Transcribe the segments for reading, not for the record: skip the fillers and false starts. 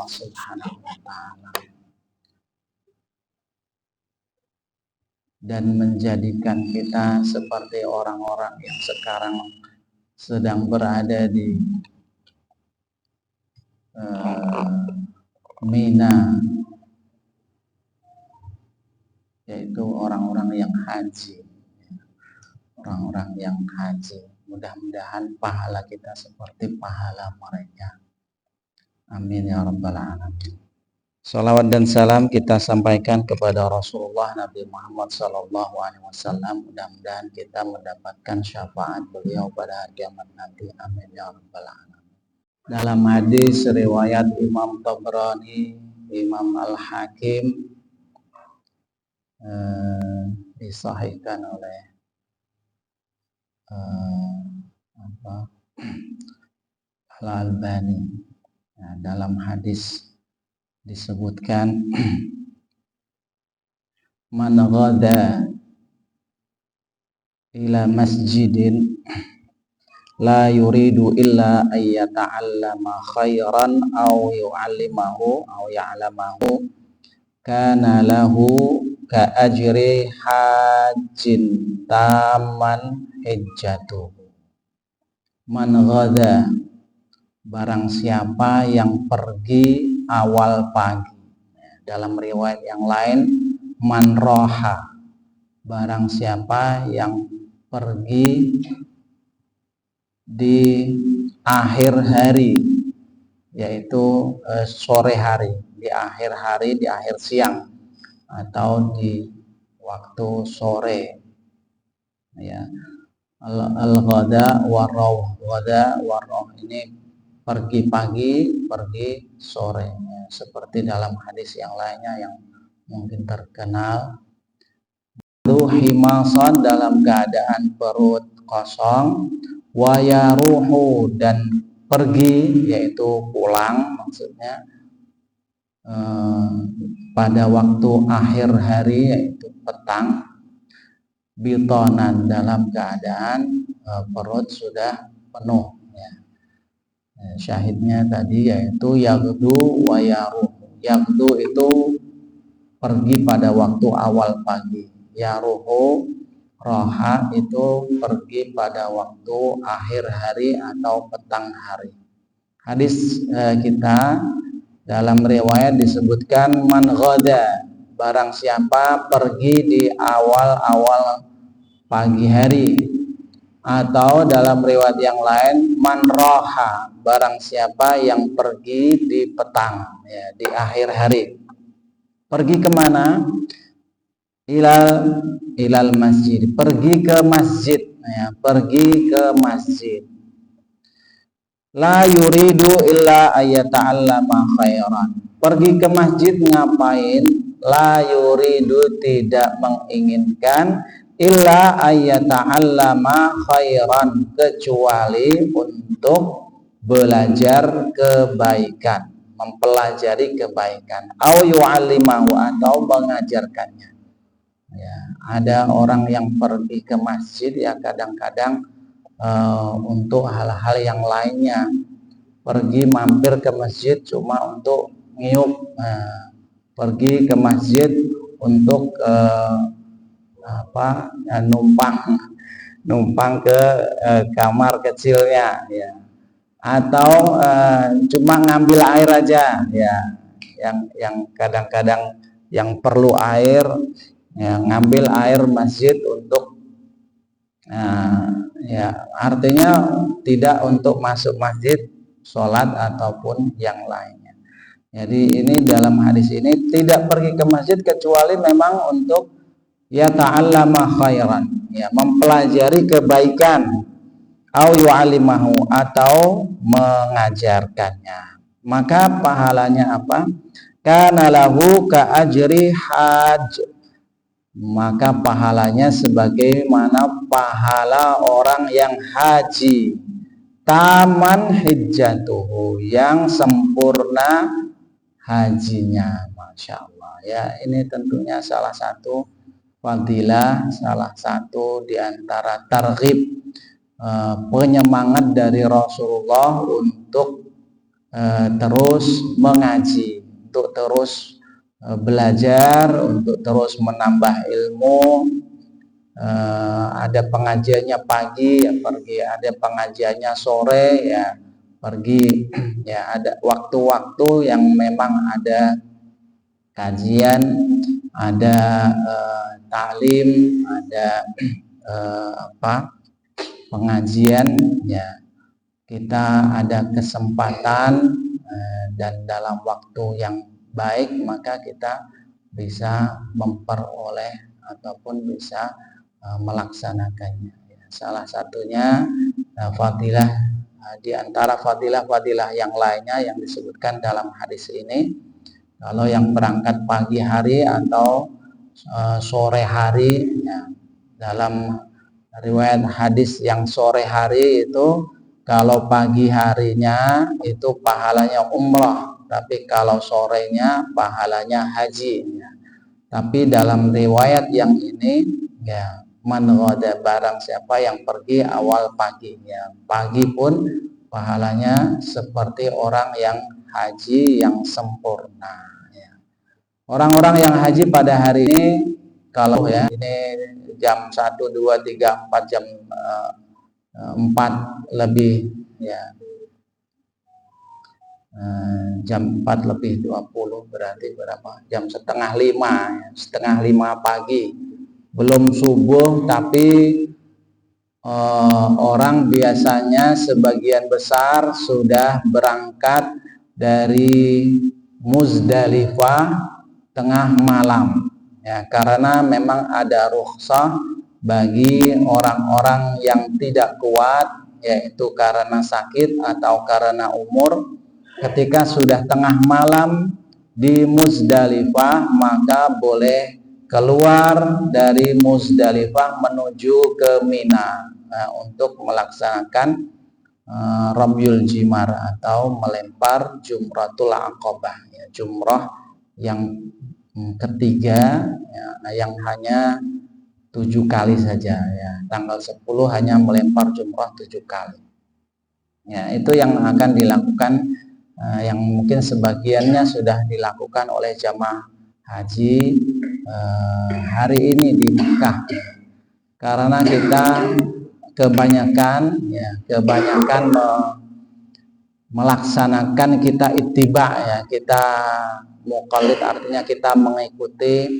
Allah Subhanahu wa Ta'ala, dan menjadikan kita seperti orang-orang yang sekarang sedang berada di Mina, yaitu orang-orang yang haji. Orang-orang yang haji, mudah-mudahan pahala kita seperti pahala mereka. Amin ya rabbal alamin. Salawat dan salam kita sampaikan kepada Rasulullah Nabi Muhammad SAW. Mudah-mudahan kita mendapatkan syafaat beliau pada hari kiamat nanti. Amin ya rabbal alamin. Dalam hadis riwayat Imam Tabrani, Imam Al-Hakim, disahihkan oleh Al-Albani. Nah, dalam hadis disebutkan man ghada ila masjidin la yuridu illa ayyata'allama khairan aw yu'allimahu aw ya'lamahu kana lahu ka ajri hajjin taman hijjatuhu. Man ghada, barang siapa yang pergi awal pagi. Dalam riwayat yang lain, man roha, barang siapa yang pergi di akhir hari, yaitu sore hari, di akhir hari, di akhir siang, atau di waktu sore, ya. Al-ghada warauh, ghada warauh ini pergi pagi, pergi sore, ya. Seperti dalam hadis yang lainnya yang mungkin terkenal, himasan, dalam keadaan perut kosong, wayaruhu, dan pergi, yaitu pulang, maksudnya pada waktu akhir hari, yaitu petang, bitonan, dalam keadaan perut sudah penuh, ya. Syahidnya tadi yaitu yagdu wa yaruhu. Yagdu itu pergi pada waktu awal pagi, yaruhu roha itu pergi pada waktu akhir hari atau petang hari. Hadis kita dalam riwayat disebutkan man ghada, barang siapa pergi di awal-awal pagi hari, atau dalam riwayat yang lain man roha, barang siapa yang pergi di petang, ya, di akhir hari. Pergi kemana? Ilal masjid, pergi ke masjid, ya, pergi ke masjid. La yuridu illa ayyata'allama khairan, pergi ke masjid ngapain? La yuridu, tidak menginginkan, illa ayyata'allama khairan, kecuali untuk belajar kebaikan, mempelajari kebaikan, au yu'allimahu, atau mengajarkannya. Ya, ada orang yang pergi ke masjid, ya, kadang-kadang untuk hal-hal yang lainnya, pergi mampir ke masjid cuma untuk ngiup, pergi ke masjid untuk numpang ke kamar kecilnya, ya, atau cuma ngambil air aja, ya, yang kadang-kadang yang perlu air, ya, ngambil air masjid untuk ya, artinya tidak untuk masuk masjid, sholat ataupun yang lainnya. Jadi ini dalam hadis ini tidak pergi ke masjid kecuali memang untuk ya ta'allama khairan, ya, mempelajari kebaikan, au yu'allimahu, atau mengajarkannya. Maka pahalanya apa? Kana lahu ka ajri hajj, maka pahalanya sebagaimana pahala orang yang haji, taman hijjatuhu, yang sempurna hajinya. Masya Allah, ya, ini tentunya salah satu fadilah, salah satu diantara targhib, penyemangat dari Rasulullah untuk terus mengaji, untuk terus belajar, untuk terus menambah ilmu. Ada pengajiannya pagi ya pergi, ada pengajiannya sore ya pergi, ya ada waktu-waktu yang memang ada kajian, ada taklim, ada pengajian, ya kita ada kesempatan dan dalam waktu yang baik maka kita bisa memperoleh ataupun bisa melaksanakannya. Salah satunya fadilah di antara fadilah-fadilah yang lainnya yang disebutkan dalam hadis ini, kalau yang berangkat pagi hari atau sore hari, ya, dalam riwayat hadis yang sore hari itu, kalau pagi harinya itu pahalanya umrah, tapi kalau sorenya pahalanya haji. Ya. Tapi dalam riwayat yang ini, ya, man ghada, barang siapa yang pergi awal paginya, pagi pun pahalanya seperti orang yang haji yang sempurna. Ya. Orang-orang yang haji pada hari ini, kalau ya ini jam 1, 2, 3, 4, jam 4 lebih, ya jam 4 lebih 20 berarti berapa? Jam setengah 5, ya, setengah 5 pagi, belum subuh, tapi orang biasanya sebagian besar sudah berangkat dari Muzdalifah tengah malam, ya, karena memang ada rukhsah bagi orang-orang yang tidak kuat, yaitu karena sakit atau karena umur, ketika sudah tengah malam di Muzdalifah maka boleh keluar dari Muzdalifah menuju ke Mina untuk melaksanakan Ramyul Jimar atau melempar Jumratul Aqabah, ya, jumrah yang ketiga, ya, yang hanya 7 kali saja, ya. Tanggal 10 hanya melempar jumrah 7 kali. Ya, itu yang akan dilakukan, yang mungkin sebagiannya sudah dilakukan oleh jamaah haji hari ini di Mekah. Karena kita kebanyakan melaksanakan, kita ittiba, ya, kita muqallid, artinya kita mengikuti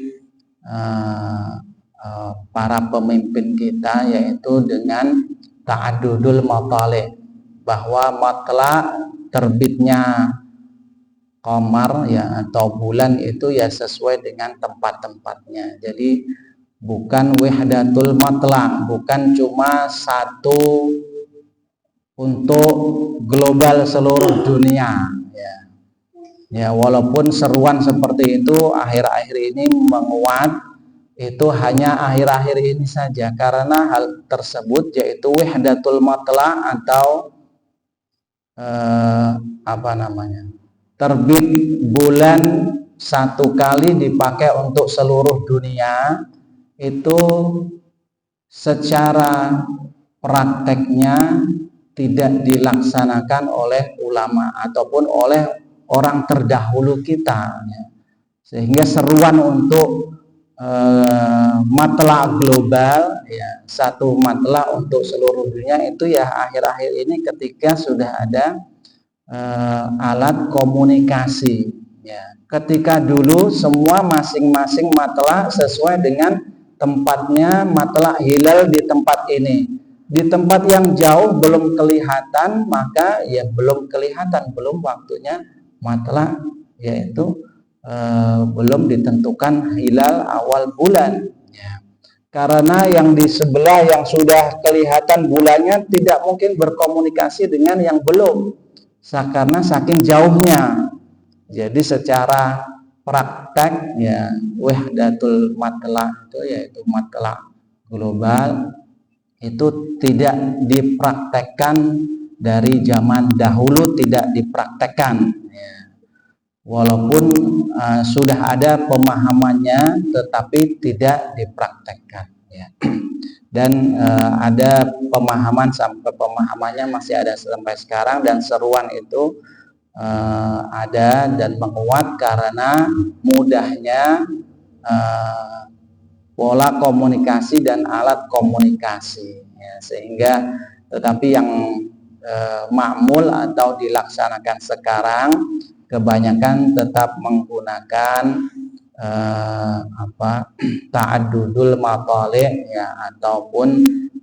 para pemimpin kita, yaitu dengan ta'addudul matali', bahwa matla' terbitnya qamar, ya, atau bulan itu ya sesuai dengan tempat-tempatnya. Jadi bukan wahdatul matla', bukan cuma satu untuk global seluruh dunia, ya. Ya, walaupun seruan seperti itu akhir-akhir ini menguat, itu hanya akhir-akhir ini saja, karena hal tersebut yaitu wahdatul matla' atau terbit bulan satu kali dipakai untuk seluruh dunia, itu secara prakteknya tidak dilaksanakan oleh ulama ataupun oleh orang terdahulu kita, sehingga seruan untuk matla global, ya, satu matla untuk seluruh dunia, itu ya akhir-akhir ini ketika sudah ada alat komunikasi, ya. Ketika dulu semua masing-masing matla sesuai dengan tempatnya, matla hilal di tempat ini, di tempat yang jauh belum kelihatan, maka ya belum kelihatan, belum waktunya matla, yaitu belum ditentukan hilal awal bulan, ya. Karena yang di sebelah yang sudah kelihatan bulannya tidak mungkin berkomunikasi dengan yang belum, karena saking jauhnya. Jadi secara praktek, ya, wahdatul matla' itu, yaitu matla' global, itu tidak dipraktekkan dari zaman dahulu, tidak dipraktekkan, ya. Walaupun sudah ada pemahamannya, tetapi tidak dipraktekkan, ya. Dan ada pemahaman, sampai pemahamannya masih ada sampai sekarang, dan seruan itu ada dan menguat karena mudahnya pola komunikasi dan alat komunikasi, ya, sehingga tetapi yang makmul atau dilaksanakan sekarang kebanyakan tetap menggunakan ta'addudul matali', ya, ataupun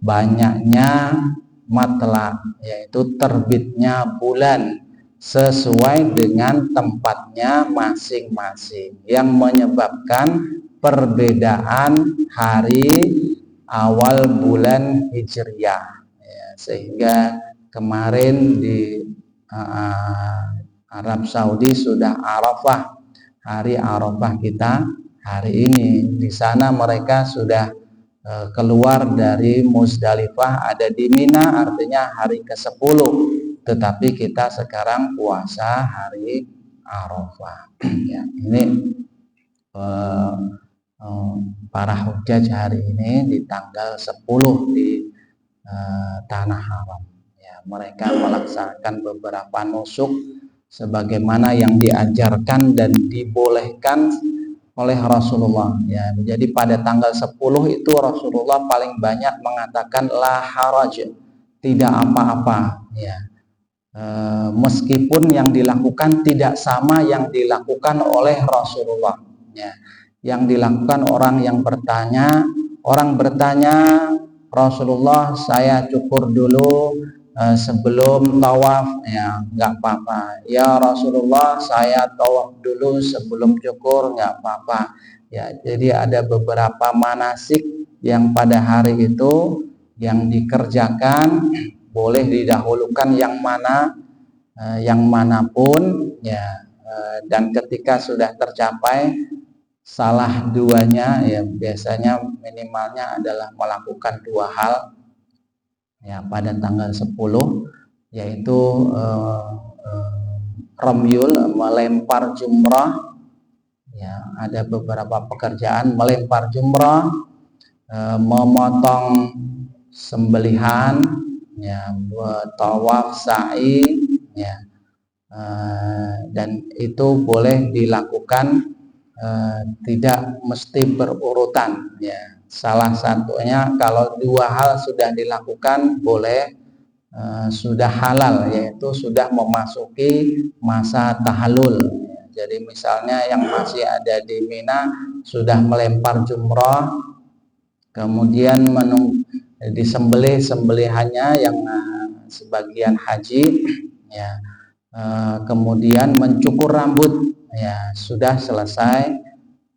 banyaknya matla, yaitu terbitnya bulan sesuai dengan tempatnya masing-masing, yang menyebabkan perbedaan hari awal bulan Hijriyah, ya, sehingga kemarin di Arab Saudi sudah Arafah, hari Arafah kita hari ini. Di sana mereka sudah keluar dari Muzdalifah, ada di Mina, artinya hari ke-10. Tetapi kita sekarang puasa hari Arafah. Ya, ini para hujjaj hari ini di tanggal 10 di Tanah Haram. Ya, mereka melaksanakan beberapa nusuk sebagaimana yang diajarkan dan dibolehkan oleh Rasulullah, ya. Jadi pada tanggal 10 itu Rasulullah paling banyak mengatakan la haraj, tidak apa-apa, ya. Meskipun yang dilakukan tidak sama yang dilakukan oleh Rasulullah, ya. Yang dilakukan orang bertanya, Rasulullah, saya cukur dulu sebelum tawaf, ya, nggak apa-apa. Ya Rasulullah, saya tawaf dulu sebelum cukur, nggak apa-apa. Ya, jadi ada beberapa manasik yang pada hari itu yang dikerjakan boleh didahulukan yang manapun, ya. Dan ketika sudah tercapai salah duanya, ya, biasanya minimalnya adalah melakukan dua hal, ya, pada tanggal 10, yaitu ramyul, melempar jumrah, ya. Ada beberapa pekerjaan: melempar jumrah, memotong sembelihan, ya, tawaf, sa'i, ya. Dan itu boleh dilakukan tidak mesti berurutan, ya. Salah satunya kalau dua hal sudah dilakukan boleh sudah halal, yaitu sudah memasuki masa tahallul. Jadi misalnya yang masih ada di Mina sudah melempar jumrah, kemudian disembelih sembelihannya yang sebagian haji, ya, kemudian mencukur rambut, ya, sudah selesai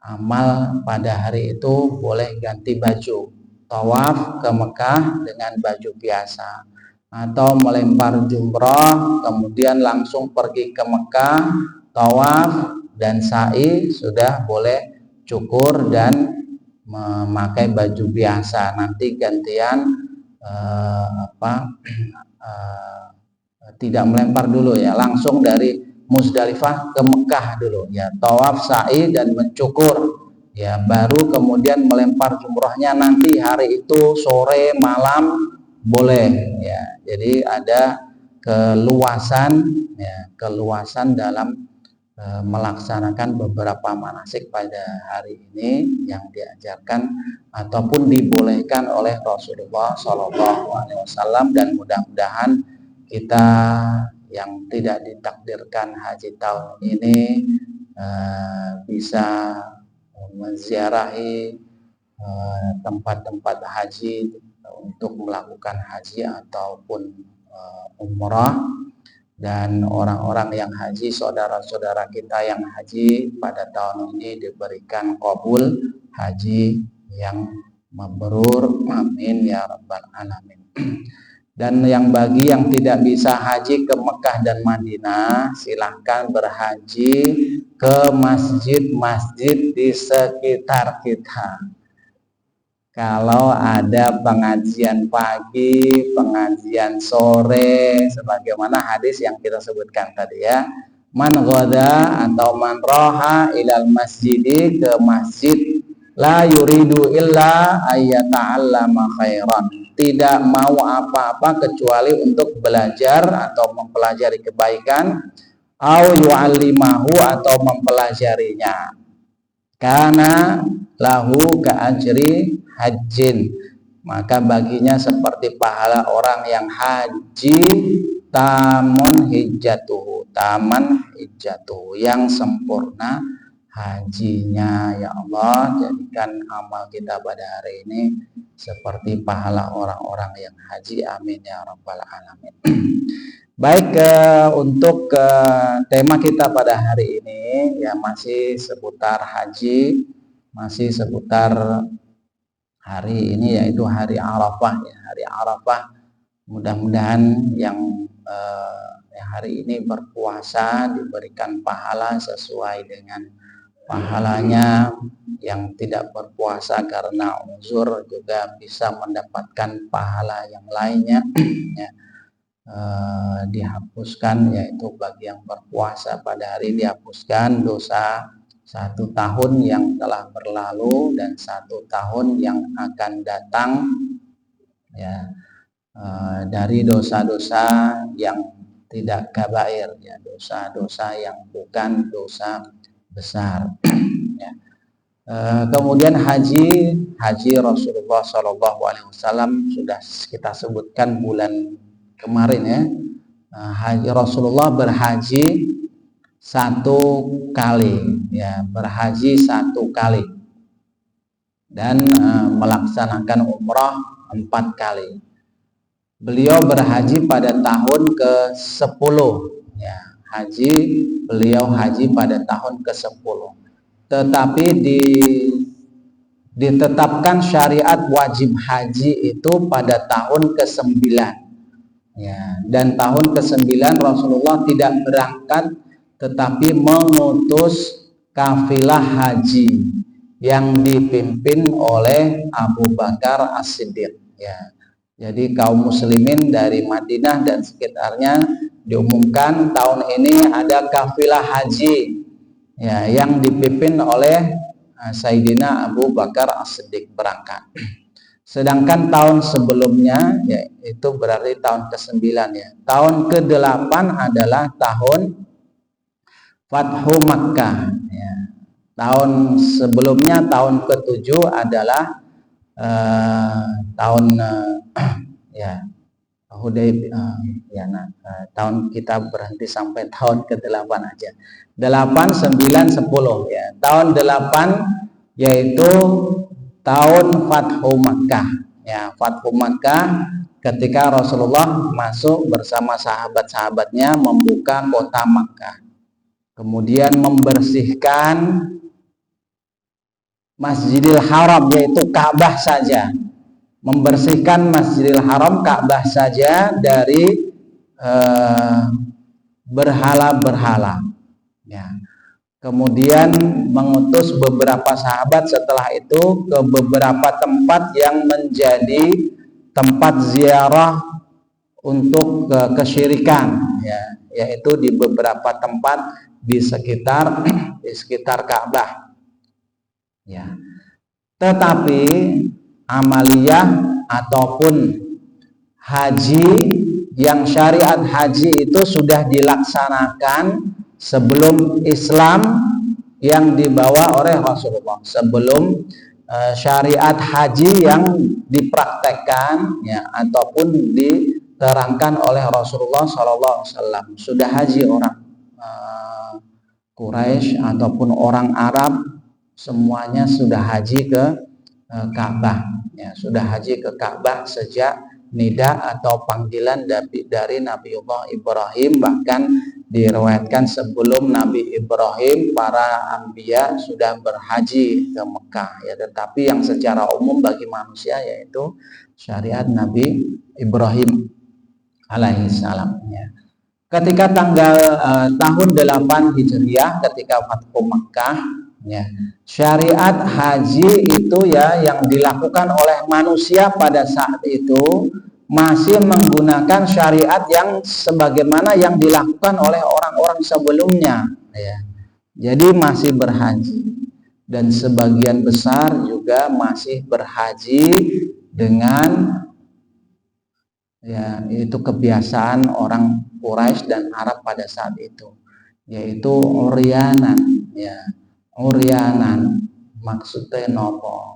amal pada hari itu, boleh ganti baju, tawaf ke Mekah dengan baju biasa, atau melempar jumrah kemudian langsung pergi ke Mekah, tawaf dan sa'i, sudah boleh cukur dan memakai baju biasa. Nanti gantian tidak melempar dulu, ya, langsung dari Muzdalifah ke Mekah dulu, ya, tawaf, sa'i dan mencukur, ya, baru kemudian melempar jumrahnya nanti hari itu sore malam boleh, ya. Jadi ada keluasan, ya, keluasan dalam melaksanakan beberapa manasik pada hari ini yang diajarkan ataupun dibolehkan oleh Rasulullah SAW. Dan mudah-mudahan kita yang tidak ditakdirkan haji tahun ini bisa menziarahi tempat-tempat haji untuk melakukan haji ataupun umrah. Dan orang-orang yang haji, saudara-saudara kita yang haji pada tahun ini diberikan qabul haji yang mabrur, amin ya rabbal alamin. Dan yang bagi yang tidak bisa haji ke Mekah dan Madinah, silahkan berhaji ke masjid-masjid di sekitar kita. Kalau ada pengajian pagi, pengajian sore, sebagaimana hadis yang kita sebutkan tadi, ya, man ghada atau man roha ilal masjidi, ke masjid, la yuridu illa ayyata'allama khairan, tidak mau apa-apa kecuali untuk belajar atau mempelajari kebaikan, au yu'allimahu atau mempelajarinya, kana lahu ka'ajri hajjin, maka baginya seperti pahala orang yang haji taman hijjatuhu, yang sempurna hajinya. Ya Allah, jadikan amal kita pada hari ini seperti pahala orang-orang yang haji, amin ya rabbal alamin. Baik, untuk tema kita pada hari ini ya masih seputar haji, masih seputar hari ini yaitu hari Arafah ya. Hari Arafah, mudah-mudahan yang hari ini berpuasa diberikan pahala sesuai dengan pahalanya, yang tidak berpuasa karena uzur juga bisa mendapatkan pahala yang lainnya ya. Dihapuskan, yaitu bagi yang berpuasa pada hari dihapuskan dosa 1 tahun yang telah berlalu dan 1 tahun yang akan datang ya, dari dosa-dosa yang tidak kabair ya, dosa-dosa yang bukan dosa besar ya. Kemudian haji Rasulullah SAW sudah kita sebutkan bulan kemarin ya. Haji Rasulullah berhaji 1 kali ya, berhaji 1 kali dan melaksanakan umrah 4 kali. Beliau berhaji pada tahun ke-10 ya, beliau haji pada tahun ke-10. Tetapi ditetapkan syariat wajib haji itu pada tahun ke-9 ya, dan tahun ke-9 Rasulullah tidak berangkat tetapi mengutus kafilah haji yang dipimpin oleh Abu Bakar As-Siddiq ya. Jadi kaum muslimin dari Madinah dan sekitarnya diumumkan tahun ini ada kafilah haji ya, yang dipimpin oleh Sayyidina Abu Bakar As-Siddiq berangkat. Sedangkan tahun sebelumnya yaitu berarti tahun ke-9 ya. Tahun ke-8 adalah tahun Fathu Makkah ya. Tahun sebelumnya tahun ke-7 adalah tahun ya Hudaybiyah ya. Tahun kita berhenti sampai tahun ke-8 aja. 8, 9, 10 ya. Tahun 8 yaitu tahun Fathu Makkah ya. Fathu Makkah ketika Rasulullah masuk bersama sahabat-sahabatnya membuka kota Makkah, kemudian membersihkan Masjidil Haram yaitu Ka'bah saja, membersihkan Masjidil Haram Ka'bah saja dari berhala-berhala ya. Kemudian mengutus beberapa sahabat setelah itu ke beberapa tempat yang menjadi tempat ziarah untuk kesyirikan ya, yaitu di beberapa tempat di sekitar Ka'bah ya. Tetapi amaliyah ataupun haji yang syariat haji itu sudah dilaksanakan sebelum Islam yang dibawa oleh Rasulullah, sebelum syariat haji yang dipraktekkan ya ataupun diterangkan oleh Rasulullah SAW. Sudah haji orang Quraisy ataupun orang Arab, semuanya sudah haji ke Ka'bah ya, sudah haji ke Ka'bah sejak nida atau panggilan dari Nabiullah Ibrahim. Bahkan diriwayatkan sebelum Nabi Ibrahim para anbiya sudah berhaji ke Mekah ya. Tetapi yang secara umum bagi manusia yaitu syariat Nabi Ibrahim alaihissalam ya. Ketika tahun 8 Hijriah ketika Fathu Mekah ya, syariat haji itu ya yang dilakukan oleh manusia pada saat itu masih menggunakan syariat yang sebagaimana yang dilakukan oleh orang-orang sebelumnya ya. Jadi masih berhaji, dan sebagian besar juga masih berhaji dengan ya itu kebiasaan orang Quraisy dan Arab pada saat itu. yaitu uryanan, ya. Uryanan maksudnya nopo?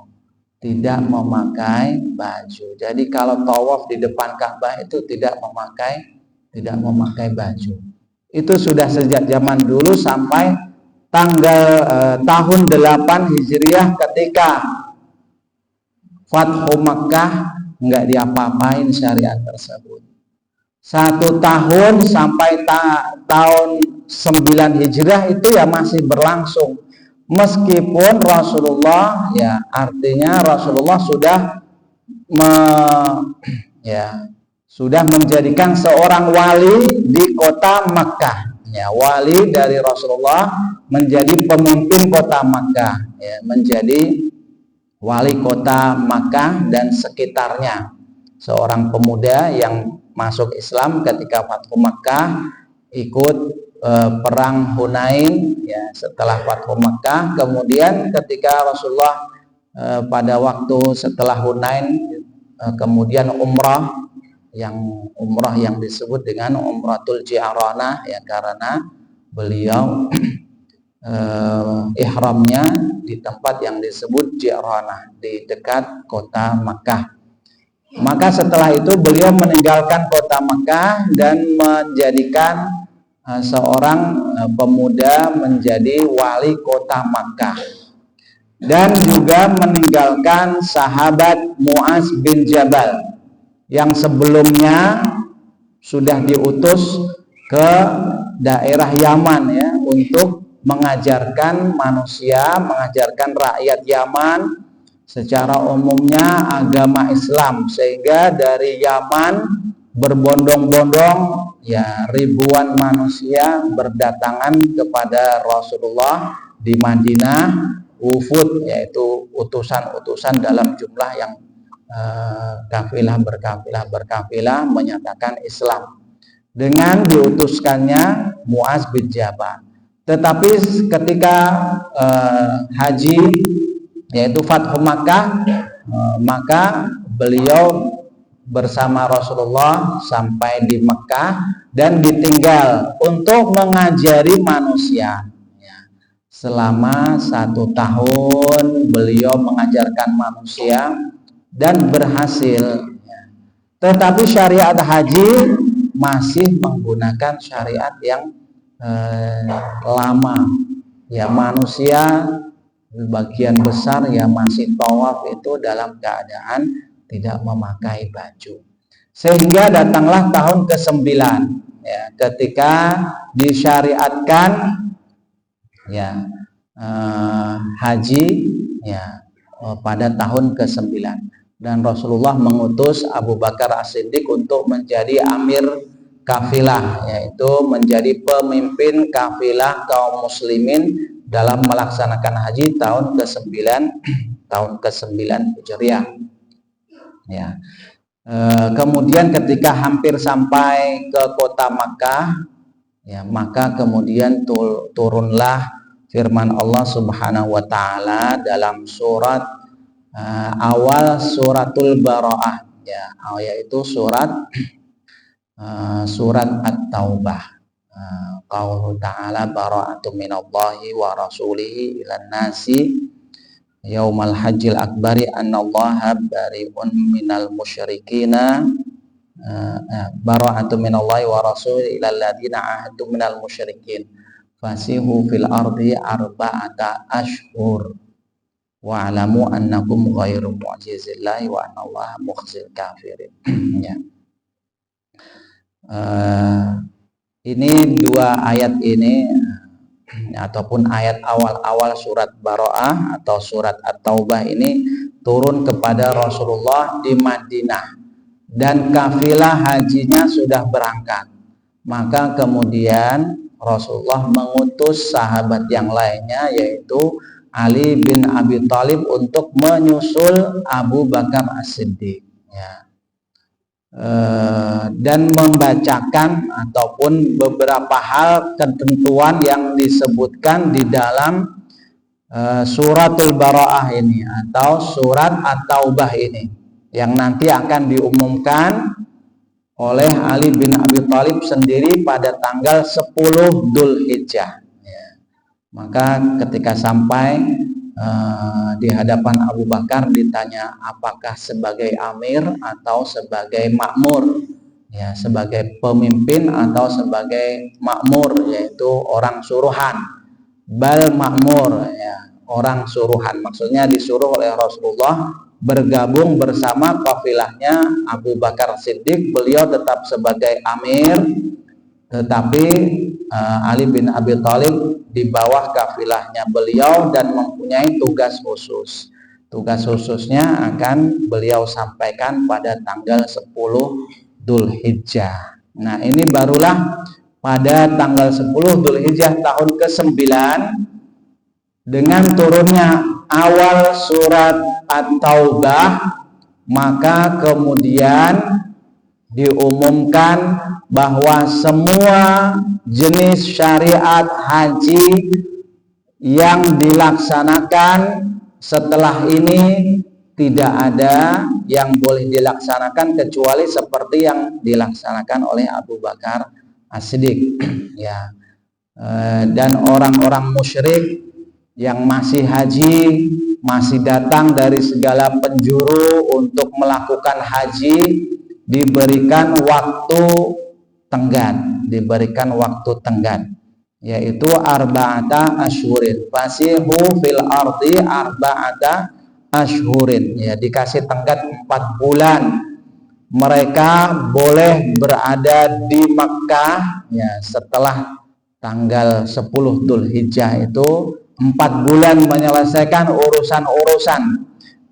Tidak memakai baju. Jadi kalau tawaf di depan Ka'bah itu tidak memakai baju. Itu sudah sejak zaman dulu sampai tahun 8 Hijriah ketika Fathu Makkah nggak diapa-apain syariat tersebut. 1 tahun sampai tahun 9 Hijriah itu ya masih berlangsung. Meskipun Rasulullah, ya artinya Rasulullah sudah menjadikan seorang wali di kota Makkah, ya, wali dari Rasulullah menjadi pemimpin kota Makkah, ya, menjadi wali kota Makkah dan sekitarnya, seorang pemuda yang masuk Islam ketika Fathu Makkah, ikut perang Hunain, ya, setelah Fathu Makkah. Kemudian ketika Rasulullah pada waktu setelah Hunain kemudian umrah yang disebut dengan Umratul Ji'ranah, ya, karena beliau ihramnya di tempat yang disebut Ji'ranah di dekat kota Makkah. Maka setelah itu beliau meninggalkan kota Makkah dan menjadikan seorang pemuda menjadi wali kota Makkah, dan juga meninggalkan sahabat Mu'az bin Jabal yang sebelumnya sudah diutus ke daerah Yaman, ya, untuk mengajarkan manusia, mengajarkan rakyat Yaman secara umumnya agama Islam, sehingga dari Yaman berbondong-bondong, ya, ribuan manusia berdatangan kepada Rasulullah di Madinah, wufud, yaitu utusan-utusan dalam jumlah yang berkafilah menyatakan Islam dengan diutuskannya Mu'az bin Jabal. Tetapi ketika haji, yaitu Fathu Makkah, maka beliau bersama Rasulullah sampai di Mekah dan ditinggal untuk mengajari manusia, ya. Selama 1 tahun beliau mengajarkan manusia dan berhasil, ya. Tetapi syariat haji masih menggunakan syariat yang lama, ya. Manusia bagian besar ya masih tawaf itu dalam keadaan tidak memakai baju, sehingga datanglah tahun ke-9, ya, ketika disyariatkan, ya, haji, ya, pada tahun ke-9, dan Rasulullah mengutus Abu Bakar As-Siddiq untuk menjadi amir kafilah, yaitu menjadi pemimpin kafilah kaum muslimin dalam melaksanakan haji tahun ke-9 Hijriah. Ya. Kemudian ketika hampir sampai ke kota Makkah, ya, maka kemudian turunlah firman Allah Subhanahu wa taala dalam surat awal suratul Bara'ah, ya, yaitu surat At-Taubah. Qauluhu ta'ala bara'atun minallahi wa rasulihi ilan nasi yaumal hajjil akbari annallaha bari'un minal musyrikina, bara'atun minallahi wa rasulihi ilal ladina ahadu minal musyrikin fasihu fil ardi arba'ata ashhur wa'alamu annakum ghairu mu'jizillahi wa anallaha mukhzil kafirin. Ya. Ini 2 ayat ini, ataupun ayat awal-awal surat Bara'ah atau surat At-Taubah ini turun kepada Rasulullah di Madinah dan kafilah hajinya sudah berangkat. Maka kemudian Rasulullah mengutus sahabat yang lainnya, yaitu Ali bin Abi Thalib, untuk menyusul Abu Bakar As-Siddiq, ya. Dan membacakan ataupun beberapa hal ketentuan yang disebutkan di dalam suratul Bara'ah ini atau surat At-Taubah ini, yang nanti akan diumumkan oleh Ali bin Abi Thalib sendiri pada tanggal 10 Dzulhijjah. Ya. Maka ketika sampai di hadapan Abu Bakar ditanya apakah sebagai amir atau sebagai makmur, ya, sebagai pemimpin atau sebagai makmur, yaitu orang suruhan. Bal makmur, ya, orang suruhan, maksudnya disuruh oleh Rasulullah bergabung bersama kafilahnya Abu Bakar Siddiq. Beliau tetap sebagai amir, tetapi Ali bin Abi Thalib di bawah kafilahnya beliau dan mempunyai tugas khusus. Tugas khususnya akan beliau sampaikan pada tanggal 10 Dzulhijjah. Nah, ini barulah pada tanggal 10 Dzulhijjah tahun ke-9 dengan turunnya awal surat At-Taubah, maka kemudian diumumkan bahwa semua jenis syariat haji yang dilaksanakan setelah ini tidak ada yang boleh dilaksanakan kecuali seperti yang dilaksanakan oleh Abu Bakar As-Siddiq, ya. Dan orang-orang musyrik yang masih haji, masih datang dari segala penjuru untuk melakukan haji, diberikan waktu tenggat, yaitu arba'ata asyhurin, fasihu fil ardi arba'ata asyhurin, ya, dikasih tenggat 4 bulan. Mereka boleh berada di Makkah, ya, setelah tanggal 10 Dzulhijjah itu 4 bulan menyelesaikan urusan-urusan,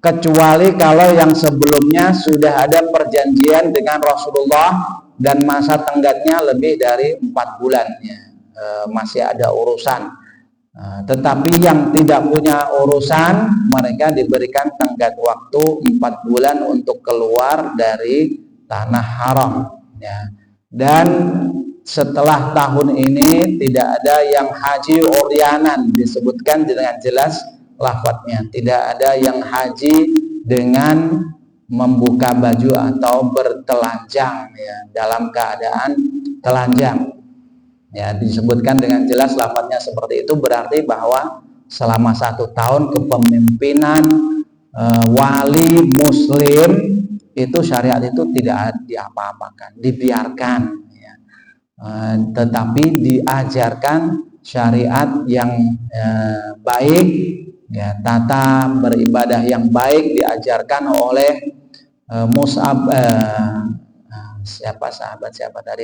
kecuali kalau yang sebelumnya sudah ada perjanjian dengan Rasulullah dan masa tenggatnya lebih dari 4 bulan, ya, masih ada urusan. Tetapi yang tidak punya urusan, mereka diberikan tenggat waktu 4 bulan untuk keluar dari tanah haram, ya. Dan setelah tahun ini tidak ada yang haji uryanan, disebutkan dengan jelas lafadznya, tidak ada yang haji dengan membuka baju atau bertelanjang, ya, dalam keadaan telanjang, ya, disebutkan dengan jelas lafadznya seperti itu. Berarti bahwa selama 1 tahun kepemimpinan wali muslim itu syariat itu tidak diapa-apakan, dibiarkan, ya. Tetapi diajarkan syariat yang baik, ya, tata beribadah yang baik diajarkan oleh Mus'ab,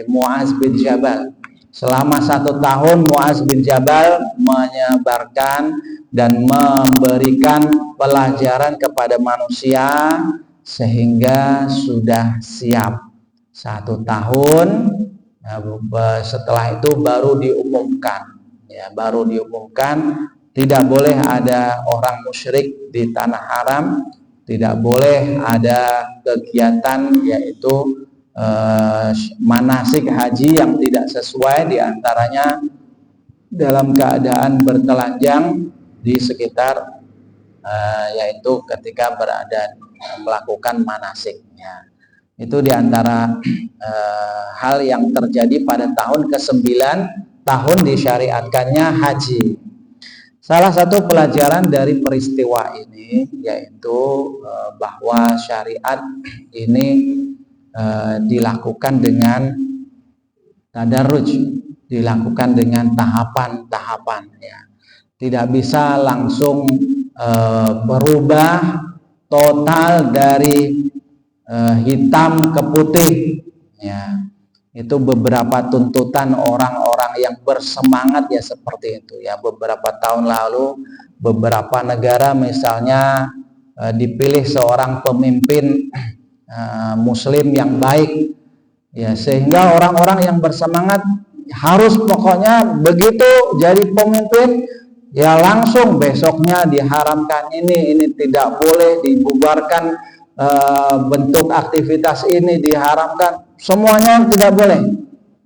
Mu'az bin Jabal. Selama 1 tahun Mu'az bin Jabal menyebarkan dan memberikan pelajaran kepada manusia sehingga sudah siap 1 tahun. Setelah itu baru diumumkan, ya, tidak boleh ada orang musyrik di tanah haram, tidak boleh ada kegiatan yaitu manasik haji yang tidak sesuai, diantaranya dalam keadaan bertelanjang di sekitar yaitu ketika berada melakukan manasiknya. Itu diantara hal yang terjadi pada tahun ke-9 tahun disyariatkannya haji. Salah satu pelajaran dari peristiwa ini yaitu bahwa syariat ini dilakukan dengan tadarruj, dilakukan dengan tahapan-tahapan, ya. Tidak bisa langsung berubah total dari hitam ke putih, ya. Itu beberapa tuntutan orang-orang yang bersemangat, ya, seperti itu, ya. Beberapa tahun lalu beberapa negara misalnya dipilih seorang pemimpin muslim yang baik, ya, sehingga orang-orang yang bersemangat harus pokoknya begitu jadi pemimpin, ya, langsung besoknya diharamkan ini tidak boleh dibubarkan, bentuk aktivitas ini diharamkan, semuanya tidak boleh,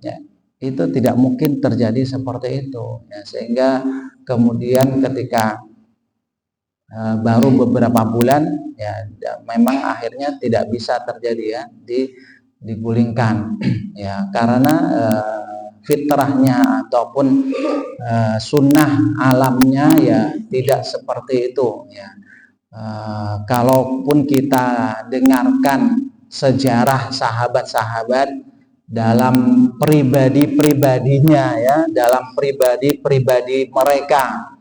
ya. Itu tidak mungkin terjadi seperti itu, ya, sehingga kemudian ketika baru beberapa bulan, ya, memang akhirnya tidak bisa terjadi, ya, digulingkan ya, karena fitrahnya ataupun sunnah alamnya ya tidak seperti itu ya. Kalaupun kita dengarkan sejarah sahabat-sahabat dalam pribadi-pribadinya ya, dalam pribadi-pribadi mereka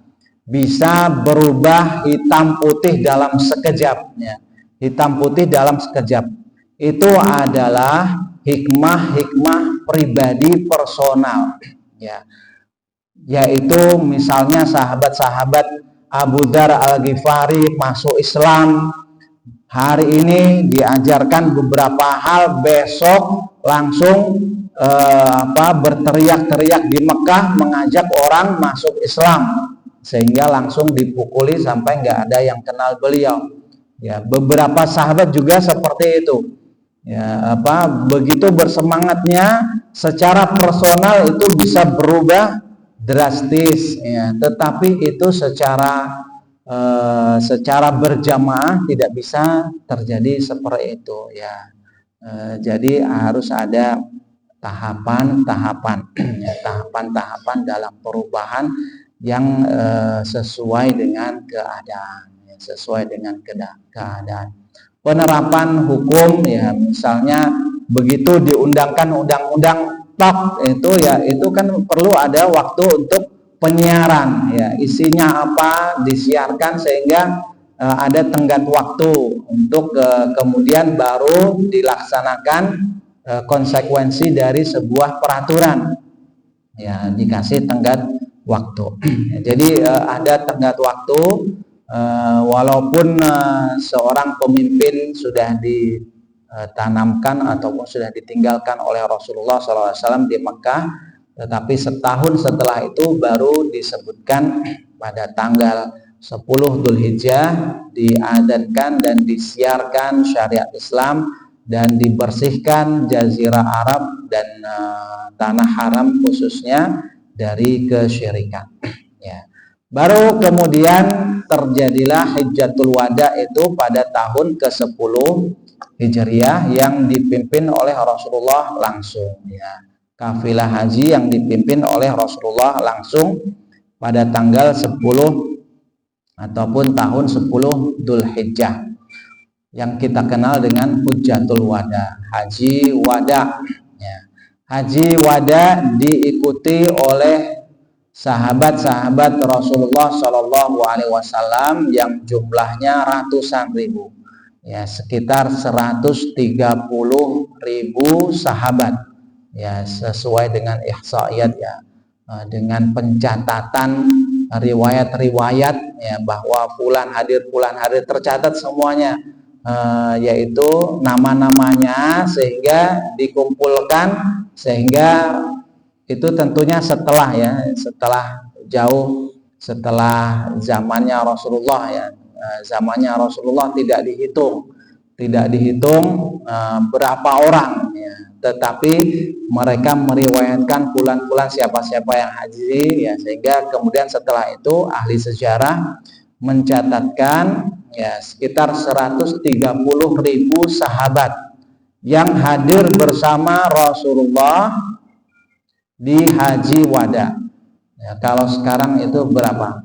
bisa berubah hitam putih dalam sekejap ya. Hitam putih dalam sekejap itu adalah hikmah-hikmah pribadi personal ya, yaitu misalnya sahabat-sahabat Abu Dzar Al-Ghifari masuk Islam hari ini, diajarkan beberapa hal, besok langsung berteriak-teriak di Mekah mengajak orang masuk Islam, sehingga langsung dipukuli sampai nggak ada yang kenal beliau ya. Beberapa sahabat juga seperti itu ya, begitu bersemangatnya secara personal itu bisa berubah drastis ya, tetapi itu secara berjamaah tidak bisa terjadi seperti itu ya. Jadi harus ada tahapan-tahapan ya, tahapan-tahapan dalam perubahan yang sesuai dengan keadaan ya, sesuai dengan keadaan. Penerapan hukum ya, misalnya begitu diundangkan undang-undang tok itu ya, itu kan perlu ada waktu untuk penyiaran ya, isinya apa disiarkan sehingga ada tenggat waktu untuk kemudian baru dilaksanakan konsekuensi dari sebuah peraturan ya, dikasih tenggat waktu. Jadi ada tenggat waktu, walaupun seorang pemimpin sudah ditanamkan ataupun sudah ditinggalkan oleh Rasulullah SAW di Mekah, tetapi setahun setelah itu baru disebutkan pada tanggal 10 Dzulhijjah diadzankan dan disiarkan syariat Islam dan dibersihkan Jazirah Arab dan tanah haram khususnya dari kesyirikan ya. Baru kemudian terjadilah Hijjatul Wada itu pada tahun ke-10 Hijriah yang dipimpin oleh Rasulullah langsung ya. Kafilah haji yang dipimpin oleh Rasulullah langsung pada tanggal 10 ataupun tahun 10 Dzulhijjah yang kita kenal dengan Hujjatul Wada, Haji Wada ya. Haji Wada diikuti oleh sahabat-sahabat Rasulullah Shallallahu Alaihi Wasallam yang jumlahnya ratusan ribu ya, sekitar 130.000 sahabat ya, sesuai dengan ihsaiyat ya, dengan pencatatan riwayat-riwayat ya, bahwa fulan hadir tercatat semuanya, yaitu nama-namanya, sehingga dikumpulkan, sehingga itu tentunya setelah setelah zamannya Rasulullah ya. Zamannya Rasulullah tidak dihitung berapa orang ya, tetapi mereka meriwayatkan bulan-bulan siapa-siapa yang haji ya, sehingga kemudian setelah itu ahli sejarah mencatatkan ya sekitar 130.000 sahabat yang hadir bersama Rasulullah di Haji Wada ya. Kalau sekarang itu berapa?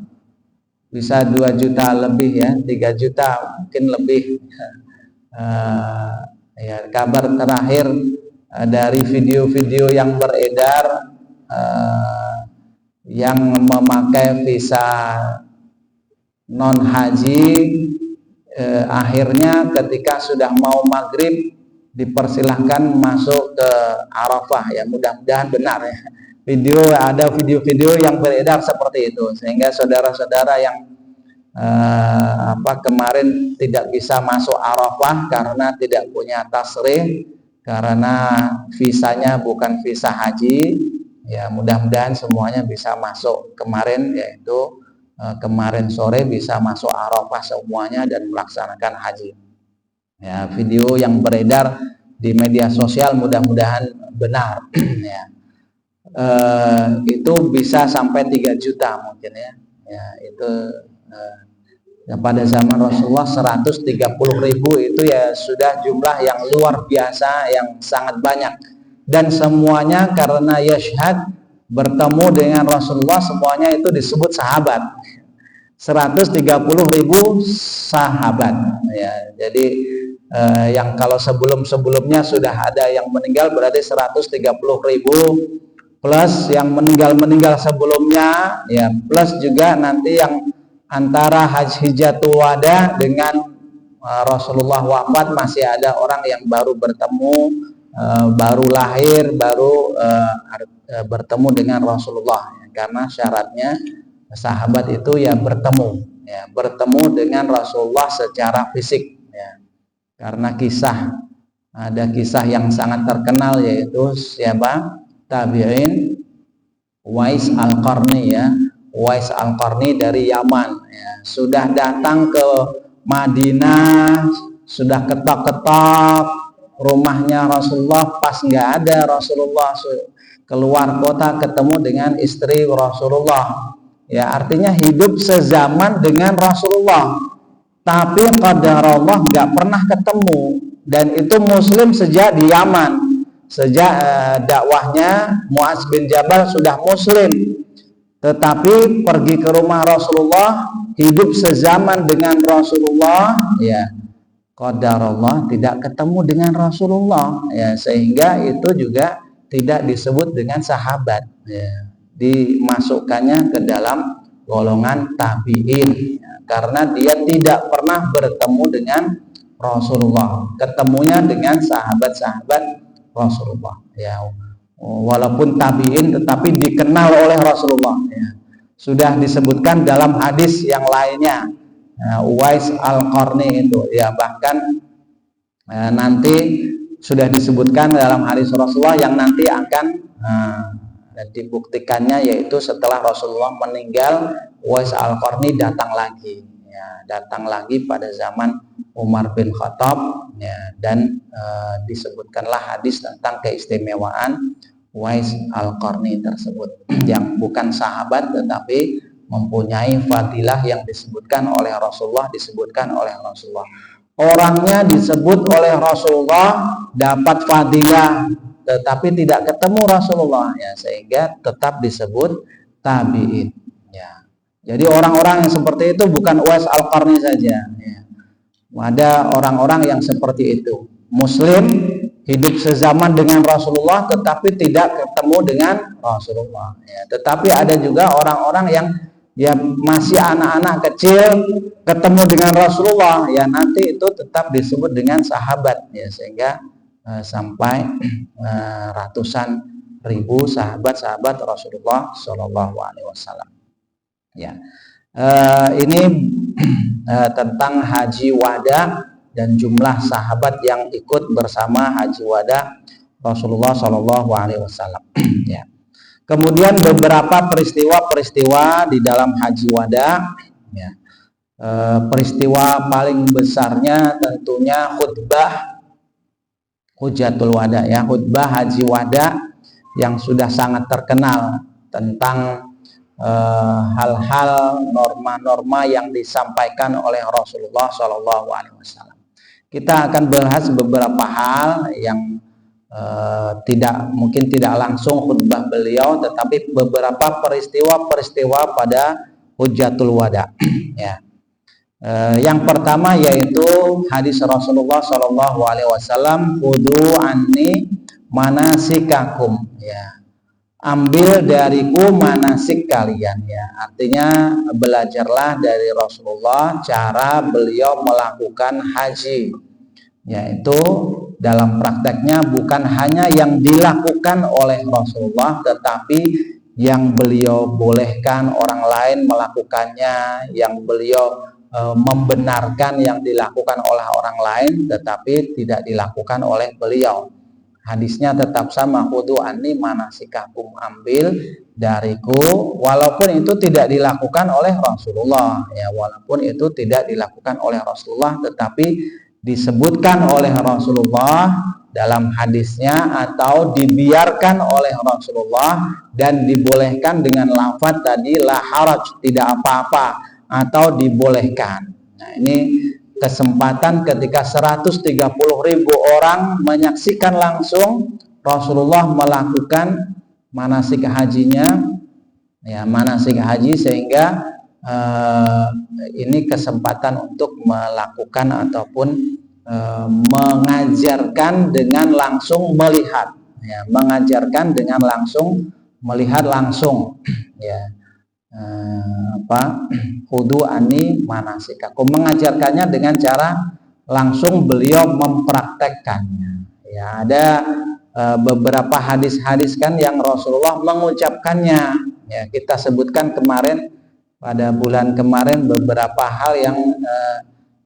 Bisa 2 juta lebih ya, 3 juta mungkin lebih. Ya, kabar terakhir dari video-video yang beredar yang memakai visa non haji, akhirnya ketika sudah mau maghrib dipersilahkan masuk ke Arafah ya. Mudah-mudahan benar ya. Ada video-video yang beredar seperti itu, sehingga saudara-saudara yang kemarin tidak bisa masuk Arafah karena tidak punya tasrih, karena visanya bukan visa haji ya, mudah-mudahan semuanya bisa masuk kemarin, yaitu kemarin sore bisa masuk Arafah semuanya dan melaksanakan haji ya. Video yang beredar di media sosial mudah-mudahan benar ya. Itu bisa sampai 3 juta mungkin ya. Ya itu Ya, pada zaman Rasulullah 130.000 itu ya sudah jumlah yang luar biasa, yang sangat banyak, dan semuanya karena yashhad bertemu dengan Rasulullah, semuanya itu disebut sahabat. 130.000 sahabat ya. Jadi yang kalau sebelumnya sudah ada yang meninggal berarti 130.000 plus yang meninggal sebelumnya ya, plus juga nanti yang antara Hijjatul Wada dengan Rasulullah wafat masih ada orang yang baru bertemu, baru lahir, baru bertemu dengan Rasulullah, karena syaratnya sahabat itu ya bertemu dengan Rasulullah secara fisik ya. Karena ada kisah yang sangat terkenal, yaitu siapa? Tabi'in Uwais Al-Qarni ya. Uwais Al-Qarni dari Yaman ya, sudah datang ke Madinah, sudah ketok-ketok rumahnya Rasulullah, pas nggak ada Rasulullah, keluar kota ketemu dengan istri Rasulullah ya, artinya hidup sezaman dengan Rasulullah, tapi qadarullah nggak pernah ketemu. Dan itu muslim sejak di Yaman, sejak dakwahnya Muaz bin Jabal sudah muslim, tetapi pergi ke rumah Rasulullah, hidup sezaman dengan Rasulullah ya, qadarullah tidak ketemu dengan Rasulullah ya, sehingga itu juga tidak disebut dengan sahabat ya, dimasukkannya ke dalam golongan tabi'in ya, karena dia tidak pernah bertemu dengan Rasulullah, ketemunya dengan sahabat-sahabat Rasulullah ya. Walaupun tabi'in tetapi dikenal oleh Rasulullah ya. Sudah disebutkan dalam hadis yang lainnya Uwais Al-Qarni itu ya, bahkan nanti sudah disebutkan dalam hadis Rasulullah yang nanti akan dibuktikannya, yaitu setelah Rasulullah meninggal Uwais Al-Qarni datang lagi ya, datang lagi pada zaman Umar bin Khattab ya, dan disebutkanlah hadis tentang keistimewaan Uwais Al-Qarni tersebut yang bukan sahabat tetapi mempunyai fadilah yang disebutkan oleh Rasulullah, orangnya disebut oleh Rasulullah dapat fadilah tetapi tidak ketemu Rasulullah ya, sehingga tetap disebut tabi'in ya. Jadi orang-orang yang seperti itu bukan Uwais Al-Qarni saja ya. Ada orang-orang yang seperti itu, muslim, hidup sezaman dengan Rasulullah tetapi tidak ketemu dengan Rasulullah ya. Tetapi ada juga orang-orang yang ya masih anak-anak kecil ketemu dengan Rasulullah ya, nanti itu tetap disebut dengan sahabat ya, sehingga sampai ratusan ribu sahabat-sahabat Rasulullah Shallallahu Alaihi Wasallam ya. Ini tentang haji wada dan jumlah sahabat yang ikut bersama haji wada Rasulullah Shallallahu Alaihi Wasallam ya. Kemudian beberapa peristiwa-peristiwa di dalam haji wada ya. Peristiwa paling besarnya tentunya khutbah Hujjatul Wada ya, khutbah haji wada yang sudah sangat terkenal tentang hal-hal norma-norma yang disampaikan oleh Rasulullah Shallallahu Alaihi Wasallam. Kita akan bahas beberapa hal yang mungkin tidak langsung khutbah beliau, tetapi beberapa peristiwa-peristiwa pada Hujjatul Wada ya. Yang pertama yaitu hadis Rasulullah Shallallahu Alaihi Wasallam, "Khudu anni manasikakum" ya, ambil dariku manasik kalian ya, artinya belajarlah dari Rasulullah cara beliau melakukan haji, yaitu dalam prakteknya bukan hanya yang dilakukan oleh Rasulullah tetapi yang beliau bolehkan orang lain melakukannya, yang beliau membenarkan yang dilakukan oleh orang lain tetapi tidak dilakukan oleh beliau. Hadisnya tetap sama, khudu anni manasikakum, ambil dariku, walaupun itu tidak dilakukan oleh Rasulullah ya, walaupun itu tidak dilakukan oleh Rasulullah tetapi disebutkan oleh Rasulullah dalam hadisnya atau dibiarkan oleh Rasulullah dan dibolehkan dengan lafaz tadi la haraj, tidak apa-apa, atau dibolehkan. Nah, ini kesempatan ketika 130.000 orang menyaksikan langsung Rasulullah melakukan manasik hajinya, ya, manasik haji, sehingga ini kesempatan untuk melakukan ataupun mengajarkan dengan langsung melihat, ya, mengajarkan dengan langsung melihat langsung, ya, khudu ani manasikakum, mengajarkannya dengan cara langsung beliau mempraktekkannya. Ya, ada beberapa hadis-hadis kan yang Rasulullah mengucapkannya. Ya, kita sebutkan kemarin, pada bulan kemarin, beberapa hal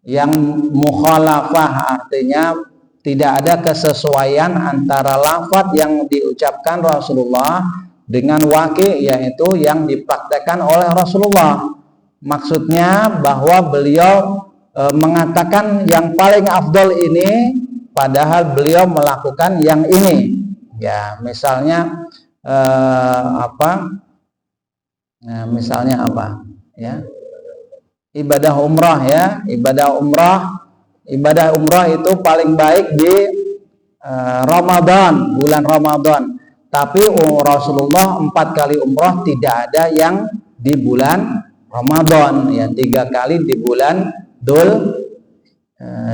yang mukhalafah, artinya tidak ada kesesuaian antara lafaz yang diucapkan Rasulullah dengan waqi', yaitu yang dipraktekkan oleh Rasulullah. Maksudnya bahwa beliau mengatakan yang paling afdol ini, padahal beliau melakukan yang ini. Ya, misalnya misalnya apa? Ya, ibadah umrah, ya, ibadah umrah itu paling baik di Ramadan, bulan Ramadan. Tapi Rasulullah 4 kali umrah tidak ada yang di bulan Ramadan, ya, 3 kali di bulan Dzul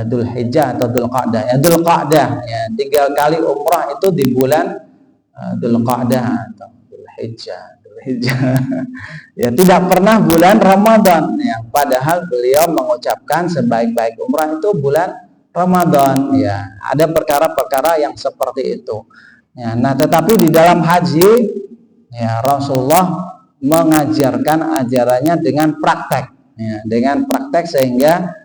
Hijjah atau Dzul Qa'dah, ya, Dzul Qa'dah, ya, 3 kali umrah itu di bulan Dzul Qa'dah atau Dzul Hijjah. Ya, tidak pernah bulan Ramadan, ya, padahal beliau mengucapkan sebaik-baik umrah itu bulan Ramadan. Ya, ada perkara-perkara yang seperti itu. Ya, nah, tetapi di dalam haji, ya, Rasulullah mengajarkan ajarannya dengan praktek, ya, dengan praktek, sehingga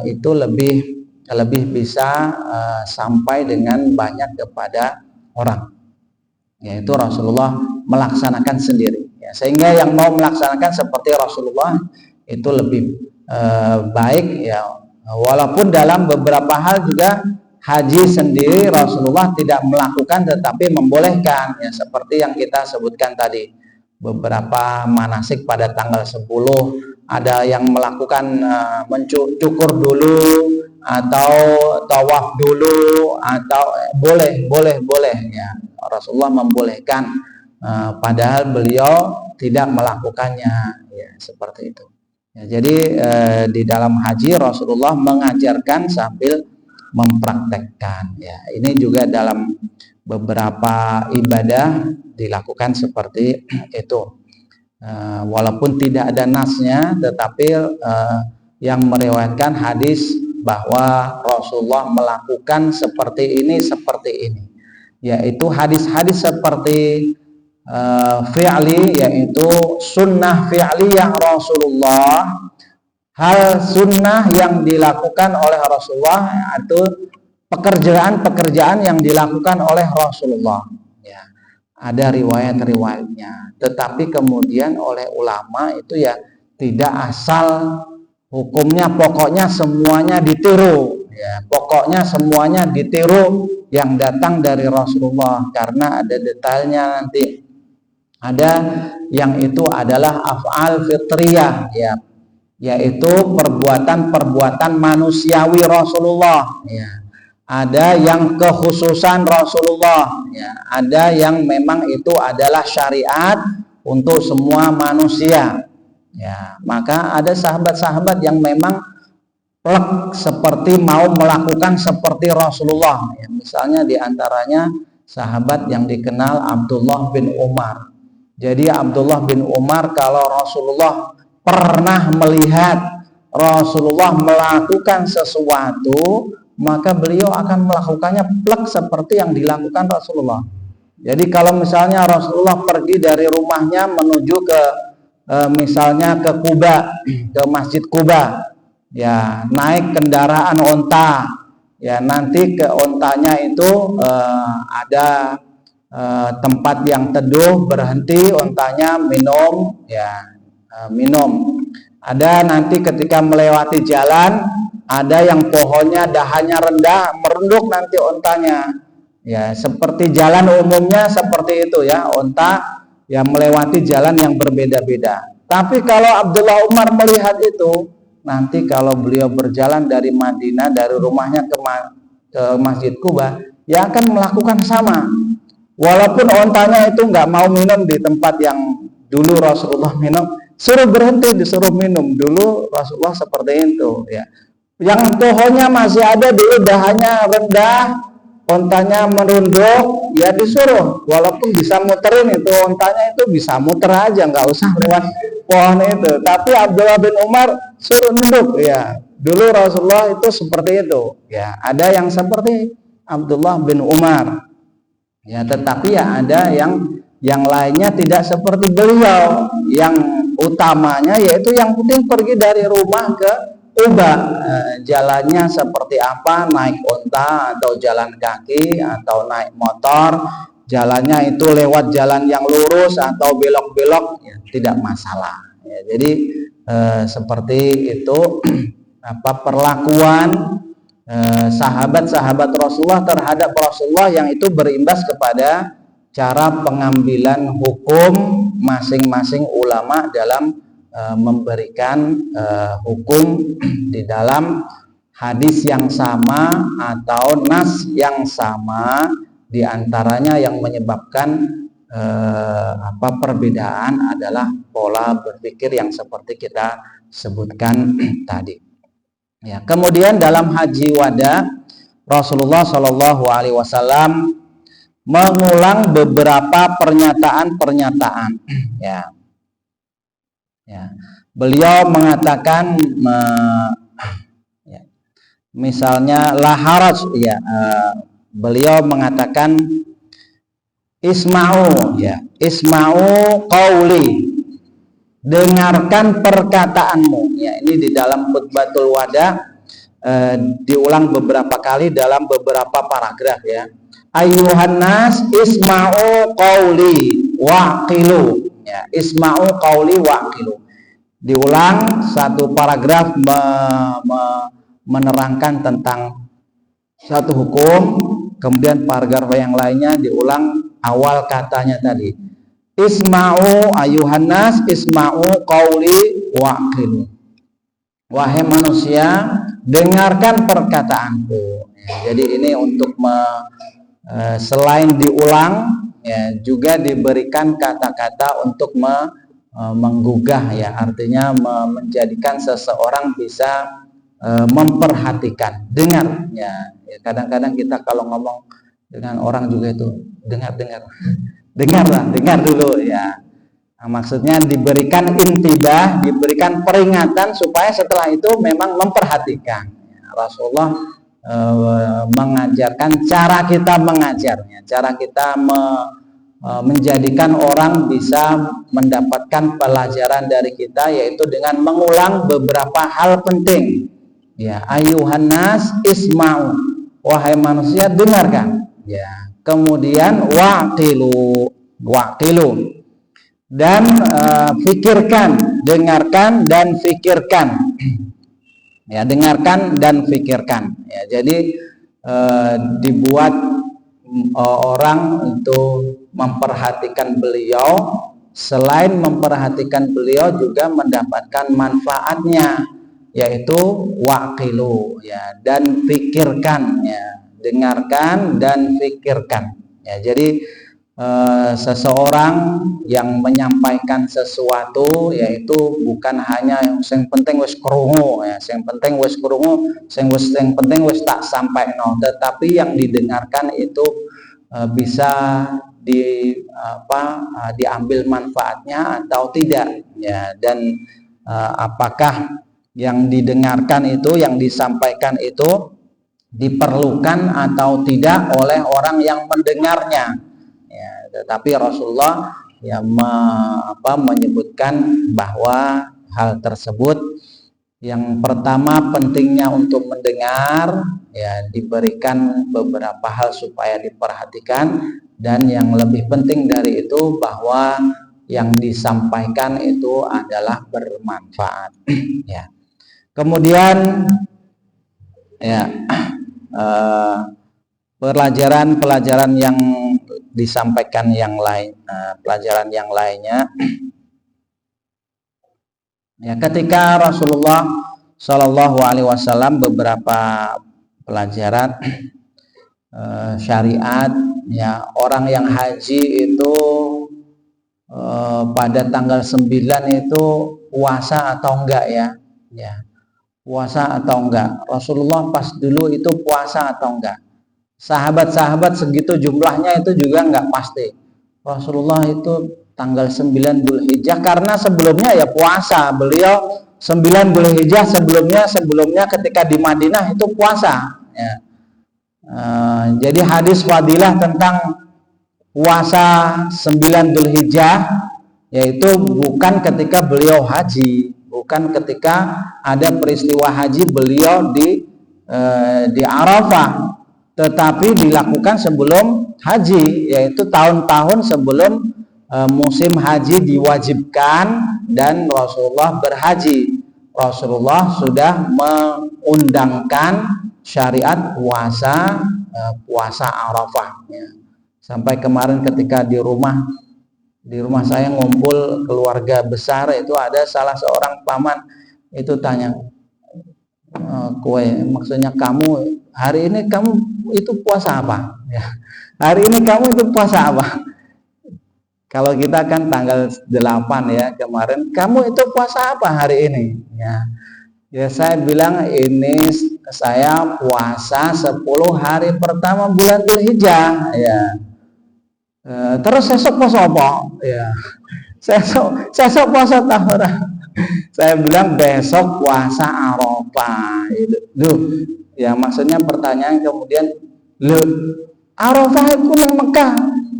itu lebih bisa sampai dengan banyak kepada orang. Yaitu Rasulullah melaksanakan sendiri, ya, sehingga yang mau melaksanakan seperti Rasulullah itu lebih baik, ya, walaupun dalam beberapa hal juga haji sendiri Rasulullah tidak melakukan tetapi membolehkan, ya, seperti yang kita sebutkan tadi, beberapa manasik pada tanggal 10 ada yang melakukan mencukur dulu atau tawaf dulu, atau boleh, ya, Rasulullah membolehkan, padahal beliau tidak melakukannya, ya, seperti itu. Ya, jadi di dalam haji Rasulullah mengajarkan sambil mempraktekkan, ya. Ini juga dalam beberapa ibadah dilakukan seperti itu. Walaupun tidak ada nasnya, tetapi yang meriwayatkan hadis bahwa Rasulullah melakukan seperti ini, yaitu hadis-hadis seperti fi'li, yaitu sunnah fi'liyah Rasulullah, hal sunnah yang dilakukan oleh Rasulullah, atau pekerjaan-pekerjaan yang dilakukan oleh Rasulullah, ya. Ada riwayat-riwayatnya, tetapi kemudian oleh ulama itu, ya, tidak asal hukumnya pokoknya semuanya ditiru, ya, pokoknya semuanya ditiru yang datang dari Rasulullah, karena ada detailnya nanti. Ada yang itu adalah af'al fitriyah, ya, yaitu perbuatan-perbuatan manusiawi Rasulullah, ya. Ada yang kekhususan Rasulullah, ya. Ada yang memang itu adalah syariat untuk semua manusia, ya. Maka ada sahabat-sahabat yang memang plek seperti mau melakukan seperti Rasulullah, ya. Misalnya diantaranya sahabat yang dikenal Abdullah bin Umar. Jadi Abdullah bin Umar, kalau Rasulullah pernah melihat Rasulullah melakukan sesuatu, maka beliau akan melakukannya plek seperti yang dilakukan Rasulullah. Jadi kalau misalnya Rasulullah pergi dari rumahnya menuju ke misalnya ke Kuba, ke Masjid Kuba, ya, naik kendaraan onta, ya, nanti ke ontanya itu ada tempat yang teduh, berhenti ontanya, minum, ya, minum. Ada nanti ketika melewati jalan, ada yang pohonnya dahannya rendah, merenduk nanti ontanya, ya, seperti jalan umumnya seperti itu, ya, onta yang melewati jalan yang berbeda-beda. Tapi kalau Abdullah Umar melihat itu, nanti kalau beliau berjalan dari Madinah, dari rumahnya ke Masjid Kuba, ya akan melakukan sama. Walaupun ontanya itu nggak mau minum di tempat yang dulu Rasulullah minum, suruh berhenti, disuruh minum. Dulu Rasulullah seperti itu, ya. Yang pohonnya masih ada dulu, dahannya rendah, ontanya merunduk, ya disuruh. Walaupun bisa muterin itu ontanya, itu bisa muter aja, nggak usah lewat pohon itu. Tapi Abdullah bin Umar suruh nunduk, ya. Dulu Rasulullah itu seperti itu, ya. Ada yang seperti Abdullah bin Umar, ya. Tetapi ya ada yang lainnya tidak seperti beliau. Yang utamanya yaitu yang penting pergi dari rumah ke Kuba, jalannya seperti apa, naik onta atau jalan kaki atau naik motor, jalannya itu lewat jalan yang lurus atau belok-belok, ya, tidak masalah, ya. Jadi seperti itu perlakuan sahabat-sahabat Rasulullah terhadap Rasulullah, yang itu berimbas kepada cara pengambilan hukum masing-masing ulama dalam memberikan hukum di dalam hadis yang sama atau nas yang sama. Di antaranya yang menyebabkan perbedaan adalah pola berpikir yang seperti kita sebutkan tadi. Ya, kemudian dalam haji wada Rasulullah Shallallahu Alaihi Wasallam mengulang beberapa pernyataan-pernyataan, ya. Ya, beliau mengatakan, ya, misalnya la haraj, ya, beliau mengatakan isma'u, ya, isma'u qauli, dengarkan perkataanmu, ya. Ini di dalam khutbatul wada diulang beberapa kali dalam beberapa paragraf, ya. Ayyuhan nas isma'u qauli waqilu, ya, isma'u qauli waqilu. Diulang satu paragraf menerangkan tentang satu hukum, kemudian paragraf yang lainnya diulang awal katanya tadi. Isma'u ayyuhan nas isma'u qauli waqilu. Wahai manusia, dengarkan perkataanku. Ya, jadi ini untuk selain diulang, ya, juga diberikan kata-kata untuk menggugah, ya, artinya menjadikan seseorang bisa memperhatikan, dengar, ya. Kadang-kadang kita kalau ngomong dengan orang juga itu dengar dulu, ya. Nah, maksudnya diberikan intibah, diberikan peringatan supaya setelah itu memang memperhatikan. Ya, Rasulullah mengajarkan cara kita mengajarnya, cara kita menjadikan orang bisa mendapatkan pelajaran dari kita, yaitu dengan mengulang beberapa hal penting, ya. Ayyuhan nas isma'u, wahai manusia dengarkan, ya. Kemudian waqilu, dan fikirkan, dengarkan dan fikirkan, ya, dengarkan dan fikirkan, ya. Jadi dibuat orang untuk memperhatikan beliau, selain memperhatikan beliau juga mendapatkan manfaatnya, yaitu waqilu, ya, dan pikirkan, ya, dengarkan dan pikirkan, ya. Jadi seseorang yang menyampaikan sesuatu, yaitu bukan hanya yang penting wis krungu, ya, yang penting wis krungu, yang penting wis tak sampai, no, tetapi yang didengarkan itu bisa diambil manfaatnya atau tidak, ya. Dan apakah yang didengarkan itu, yang disampaikan itu diperlukan atau tidak oleh orang yang mendengarnya, ya. Tetapi Rasulullah, ya, menyebutkan bahwa hal tersebut, yang pertama pentingnya untuk mendengar, ya, diberikan beberapa hal supaya diperhatikan, dan yang lebih penting dari itu bahwa yang disampaikan itu adalah bermanfaat, ya. Kemudian, ya, pelajaran yang disampaikan yang lain, pelajaran yang lainnya, Ya, ketika Rasulullah Shallallahu Alaihi Wasallam beberapa pelajaran syariat, ya, orang yang haji itu pada tanggal 9 itu puasa atau enggak, ya puasa atau enggak. Rasulullah pas dulu itu puasa atau enggak. Sahabat-sahabat segitu jumlahnya itu juga enggak pasti. Rasulullah itu tanggal 9 Dzulhijjah karena sebelumnya ya puasa. Beliau 9 Dzulhijjah sebelumnya ketika di Madinah itu puasa, ya. Jadi hadis fadilah tentang puasa 9 Dzulhijjah yaitu bukan ketika beliau haji, bukan ketika ada peristiwa haji beliau di Arafah, tetapi dilakukan sebelum haji, yaitu tahun-tahun sebelum musim haji diwajibkan dan Rasulullah berhaji. Rasulullah sudah mengundangkan syariat puasa Arafah, ya. Sampai kemarin ketika di rumah saya ngumpul keluarga besar, itu ada salah seorang paman itu tanya, maksudnya kamu hari ini kamu itu puasa apa? Ya, hari ini kamu itu puasa apa? Kalau kita kan tanggal 8 ya kemarin, kamu itu puasa apa hari ini? Ya saya bilang ini saya puasa 10 hari pertama bulan Dzulhijjah, ya. Terus sesok puasa apa? Ya, sesok puasa tahura. Saya bilang besok puasa Arafah. Duh, ya maksudnya pertanyaan kemudian, Arafah itu yang Mekah,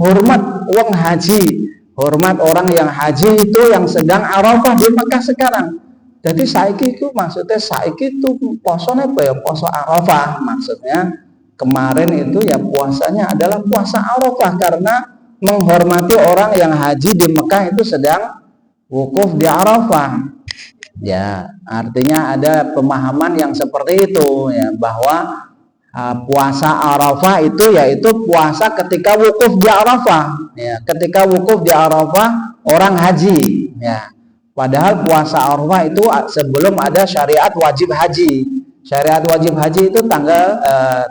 hormat uang haji, hormat orang yang haji itu yang sedang Arafah di Mekah sekarang. Jadi saiki itu maksudnya saiki itu posone apa ya, poso Arafah, maksudnya kemarin itu ya puasanya adalah puasa Arafah karena menghormati orang yang haji di Mekah itu sedang wukuf di Arafah. Ya, artinya ada pemahaman yang seperti itu, ya, bahwa puasa Arafah itu yaitu puasa ketika wukuf di Arafah, ya, ketika wukuf di Arafah orang haji, ya. Padahal puasa Arafah itu sebelum ada syariat wajib haji. Syariat wajib haji itu tanggal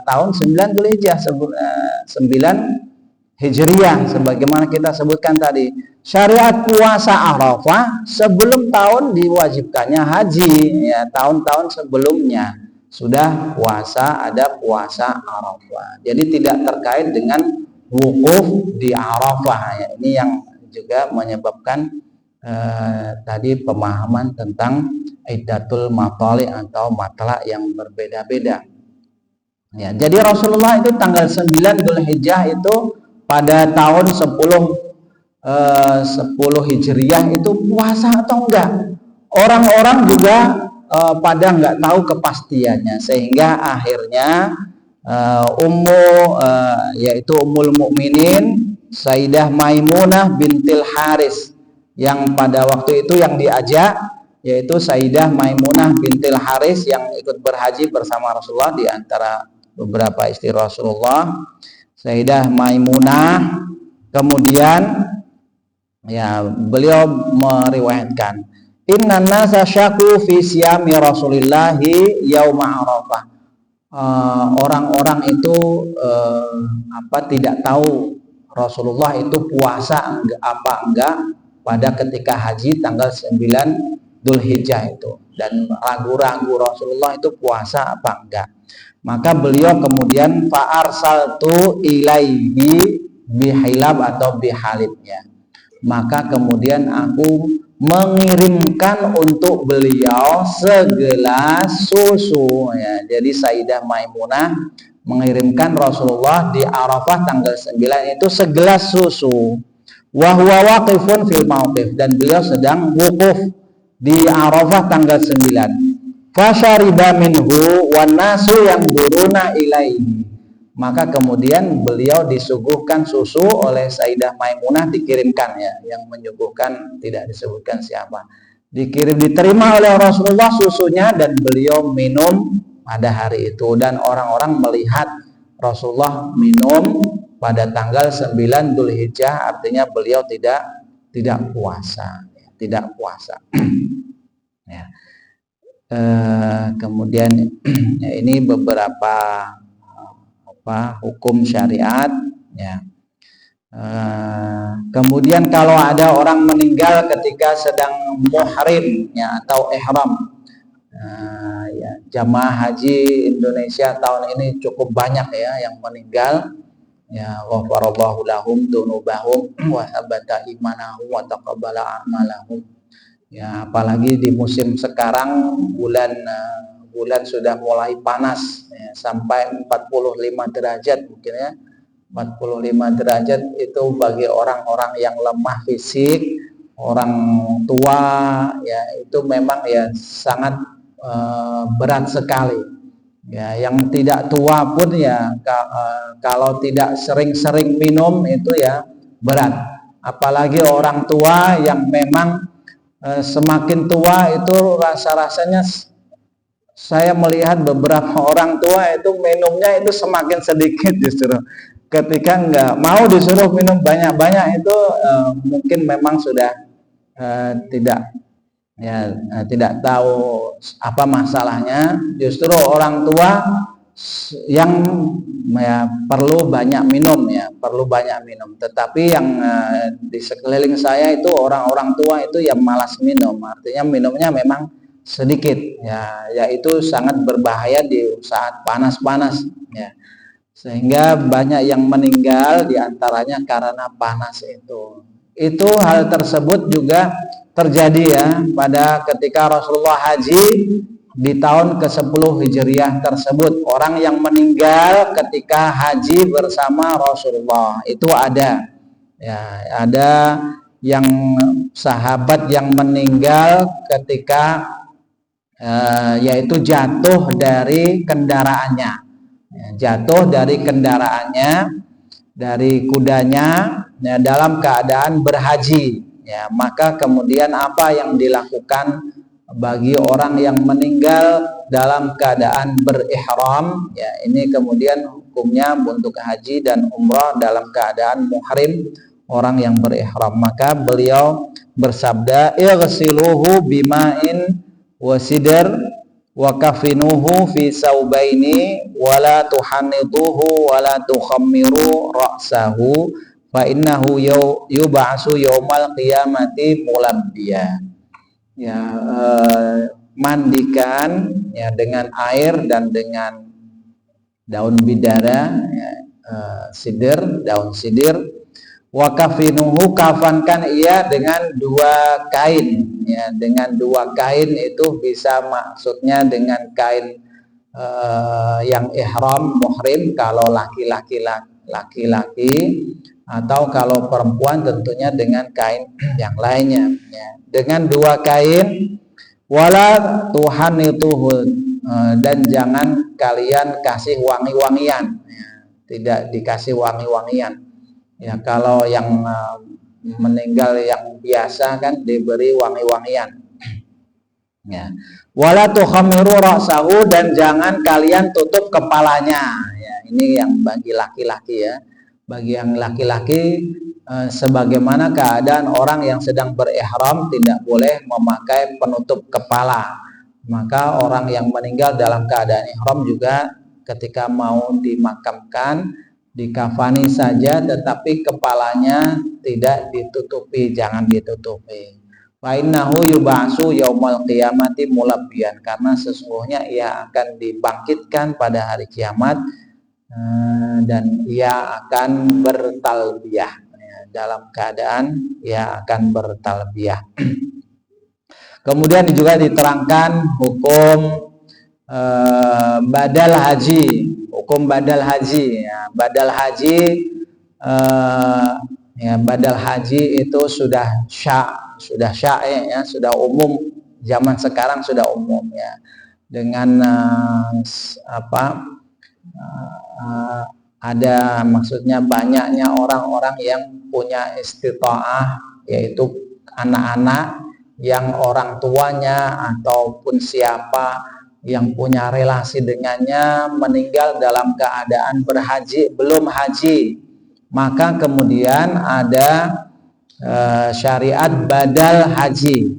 tahun 9 Dzulhijjah 9 Hijriyah sebagaimana kita sebutkan tadi. Syariat puasa Arafah sebelum tahun diwajibkannya haji, ya, tahun-tahun sebelumnya sudah puasa, ada puasa Arafah. Jadi tidak terkait dengan wukuf di Arafah, ya. Ini yang juga menyebabkan tadi pemahaman tentang iddatul matali atau matla yang berbeda-beda. Ya, jadi Rasulullah itu tanggal 9 Dzulhijjah itu pada tahun 10 Hijriyah itu puasa atau enggak. Orang-orang juga pada enggak tahu kepastiannya, sehingga akhirnya yaitu Ummul Mukminin Sayyidah Maimunah bintil Haris, yang pada waktu itu yang diajak yaitu Sayyidah Maimunah bintil Haris yang ikut berhaji bersama Rasulullah, di antara beberapa istri Rasulullah. Sayyidah Maimunah kemudian, ya, beliau meriwayatkan, inna nasa syaku fi siyami Rasulillahi yauma Arafah. Orang-orang itu tidak tahu Rasulullah itu puasa enggak pada ketika haji tanggal 9 Dzulhijjah itu, dan ragu-ragu Rasulullah itu puasa apa enggak. Maka beliau kemudian fa'arsaltu ilaihi bihilab atau bihalibnya. Maka kemudian aku mengirimkan untuk beliau segelas susu, ya. Jadi Sayyidah Maimunah mengirimkan Rasulullah di Arafah tanggal 9 itu segelas susu. Wa huwa waqifun fil mauqif, dan beliau sedang wukuf di Arafah tanggal 9. Fasyariba minhu wan nasu yang duruna ilaihi. Maka kemudian beliau disuguhkan susu oleh Sayyidah Maimunah, dikirimkan, ya, yang menyuguhkan tidak disebutkan siapa. Diterima oleh Rasulullah susunya dan beliau minum pada hari itu, dan orang-orang melihat Rasulullah minum pada tanggal 9 Dzulhijjah, artinya beliau tidak puasa, tidak puasa. ya. Kemudian ya, ini beberapa hukum syariat ya. Kemudian kalau ada orang meninggal ketika sedang muhrim ya, atau ihram, ya, jamaah haji Indonesia tahun ini cukup banyak ya yang meninggal ya. Ghafarallahu lahum dzunubahum wa habata imanahum wa taqabbala a'malahum ya. Apalagi di musim sekarang, bulan sudah mulai panas ya, sampai 45 derajat mungkin ya. 45 derajat itu bagi orang-orang yang lemah fisik, orang tua ya, itu memang ya sangat berat sekali ya. Yang tidak tua pun ya kalau tidak sering-sering minum itu ya berat, apalagi orang tua yang memang semakin tua itu rasa-rasanya saya melihat beberapa orang tua itu minumnya itu semakin sedikit justru. Ketika nggak mau disuruh minum banyak-banyak itu mungkin memang sudah tidak tahu apa masalahnya. Justru orang tua yang ya, perlu banyak minum ya, perlu banyak minum. Tetapi yang di sekeliling saya itu orang-orang tua itu yang malas minum, artinya minumnya memang sedikit ya, yaitu sangat berbahaya di saat panas-panas ya. Sehingga banyak yang meninggal diantaranya karena panas itu. Hal tersebut juga terjadi ya pada ketika Rasulullah haji di tahun ke-10 Hijriah tersebut. Orang yang meninggal ketika haji bersama Rasulullah itu ada ya, ada yang sahabat yang meninggal ketika yaitu jatuh dari kendaraannya. Jatuh dari kendaraannya, dari kudanya ya, dalam keadaan berhaji ya. Maka kemudian apa yang dilakukan bagi orang yang meninggal dalam keadaan berihram ya, ini kemudian hukumnya untuk haji dan umrah dalam keadaan muhrim, orang yang berihram. Maka beliau bersabda, ighsiluhu bima'in wasidr wa kafinuhu fi saubaini wala tuhannituhu wala tukhammiru ra'sahu fa innahu yub'atsu yaumal qiyamati mulabbiya ya. Mandikan ya dengan air dan dengan daun bidara ya, daun sidir. Wa kafinuhu, kafankan ia dengan 2 kain ya, dengan 2 kain itu bisa maksudnya dengan kain yang ihram muhrim kalau laki-laki, atau kalau perempuan tentunya dengan kain yang lainnya ya. Dengan 2 kain, wala tuhannituhu, dan jangan kalian kasih wangi-wangian ya, tidak dikasih wangi-wangian ya. Kalau yang meninggal yang biasa kan diberi wangi-wangian ya. Wala tukhamiru ra'sahu, dan jangan kalian tutup kepalanya ya. Ini yang bagi laki-laki ya. Bagi yang laki-laki sebagaimana keadaan orang yang sedang berihram tidak boleh memakai penutup kepala. Maka orang yang meninggal dalam keadaan ihram juga ketika mau dimakamkan dikafani saja, tetapi kepalanya tidak ditutupi, jangan ditutupi. Fa innahu yub'atsu yaumal qiyamati mulabbiyan, karena sesungguhnya ia akan dibangkitkan pada hari kiamat dan ia akan bertalbiyah ya, dalam keadaan ia akan bertalbiyah. Kemudian juga diterangkan hukum badal haji. Hukum badal haji ya. Badal haji ya, badal haji itu sudah syai' ya, sudah umum, zaman sekarang sudah umum ya. Dengan ada maksudnya banyaknya orang-orang yang punya istita'ah, yaitu anak-anak yang orang tuanya ataupun siapa yang punya relasi dengannya meninggal dalam keadaan berhaji, belum haji, maka kemudian ada syariat badal haji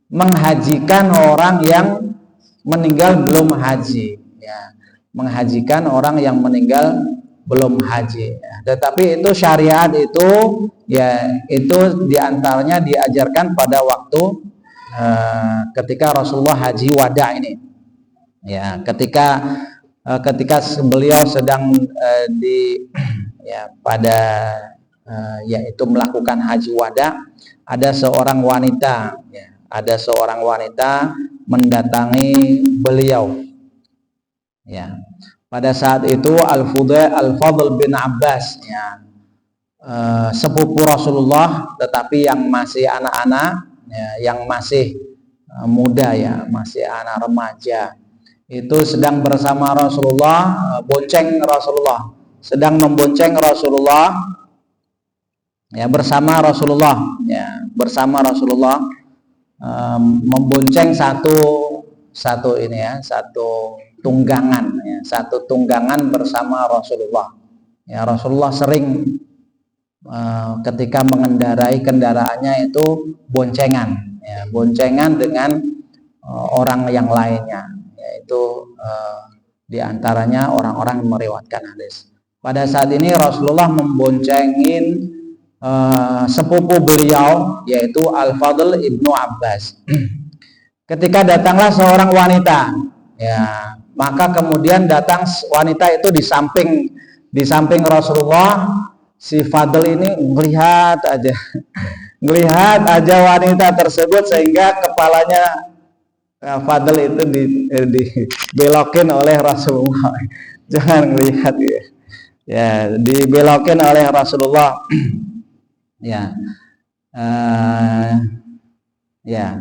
menghajikan orang yang meninggal belum haji, ya, menghajikan orang yang meninggal belum haji. Ya. Tetapi itu syariat itu, ya, itu diantaranya diajarkan pada waktu ketika Rasulullah haji wada ini, ya, ketika beliau sedang ya, pada yaitu melakukan haji wada, ada seorang wanita, ya, mendatangi beliau, ya. Pada saat itu Al-Fadl bin Abbas, ya, sepupu Rasulullah, tetapi yang masih anak-anak, ya, yang masih muda, ya, masih anak remaja, itu sedang bersama Rasulullah, sedang membonceng Rasulullah, ya, bersama Rasulullah, membonceng satu ini, ya, satu tunggangan bersama Rasulullah. Ya, Rasulullah sering ketika mengendarai kendaraannya itu boncengan, ya, boncengan dengan orang yang lainnya, yaitu diantaranya orang-orang yang meriwayatkan hadis. Pada saat ini Rasulullah memboncengin sepupu beliau, yaitu Al-Fadl ibnu Abbas. Ketika datanglah seorang wanita, ya, maka kemudian datang wanita itu di samping Rasulullah. Si Fadl ini melihat aja wanita tersebut, sehingga kepalanya Fadl itu dibelokin oleh Rasulullah. Jangan melihat, ya, ya, dibelokin oleh Rasulullah. Ya, ya.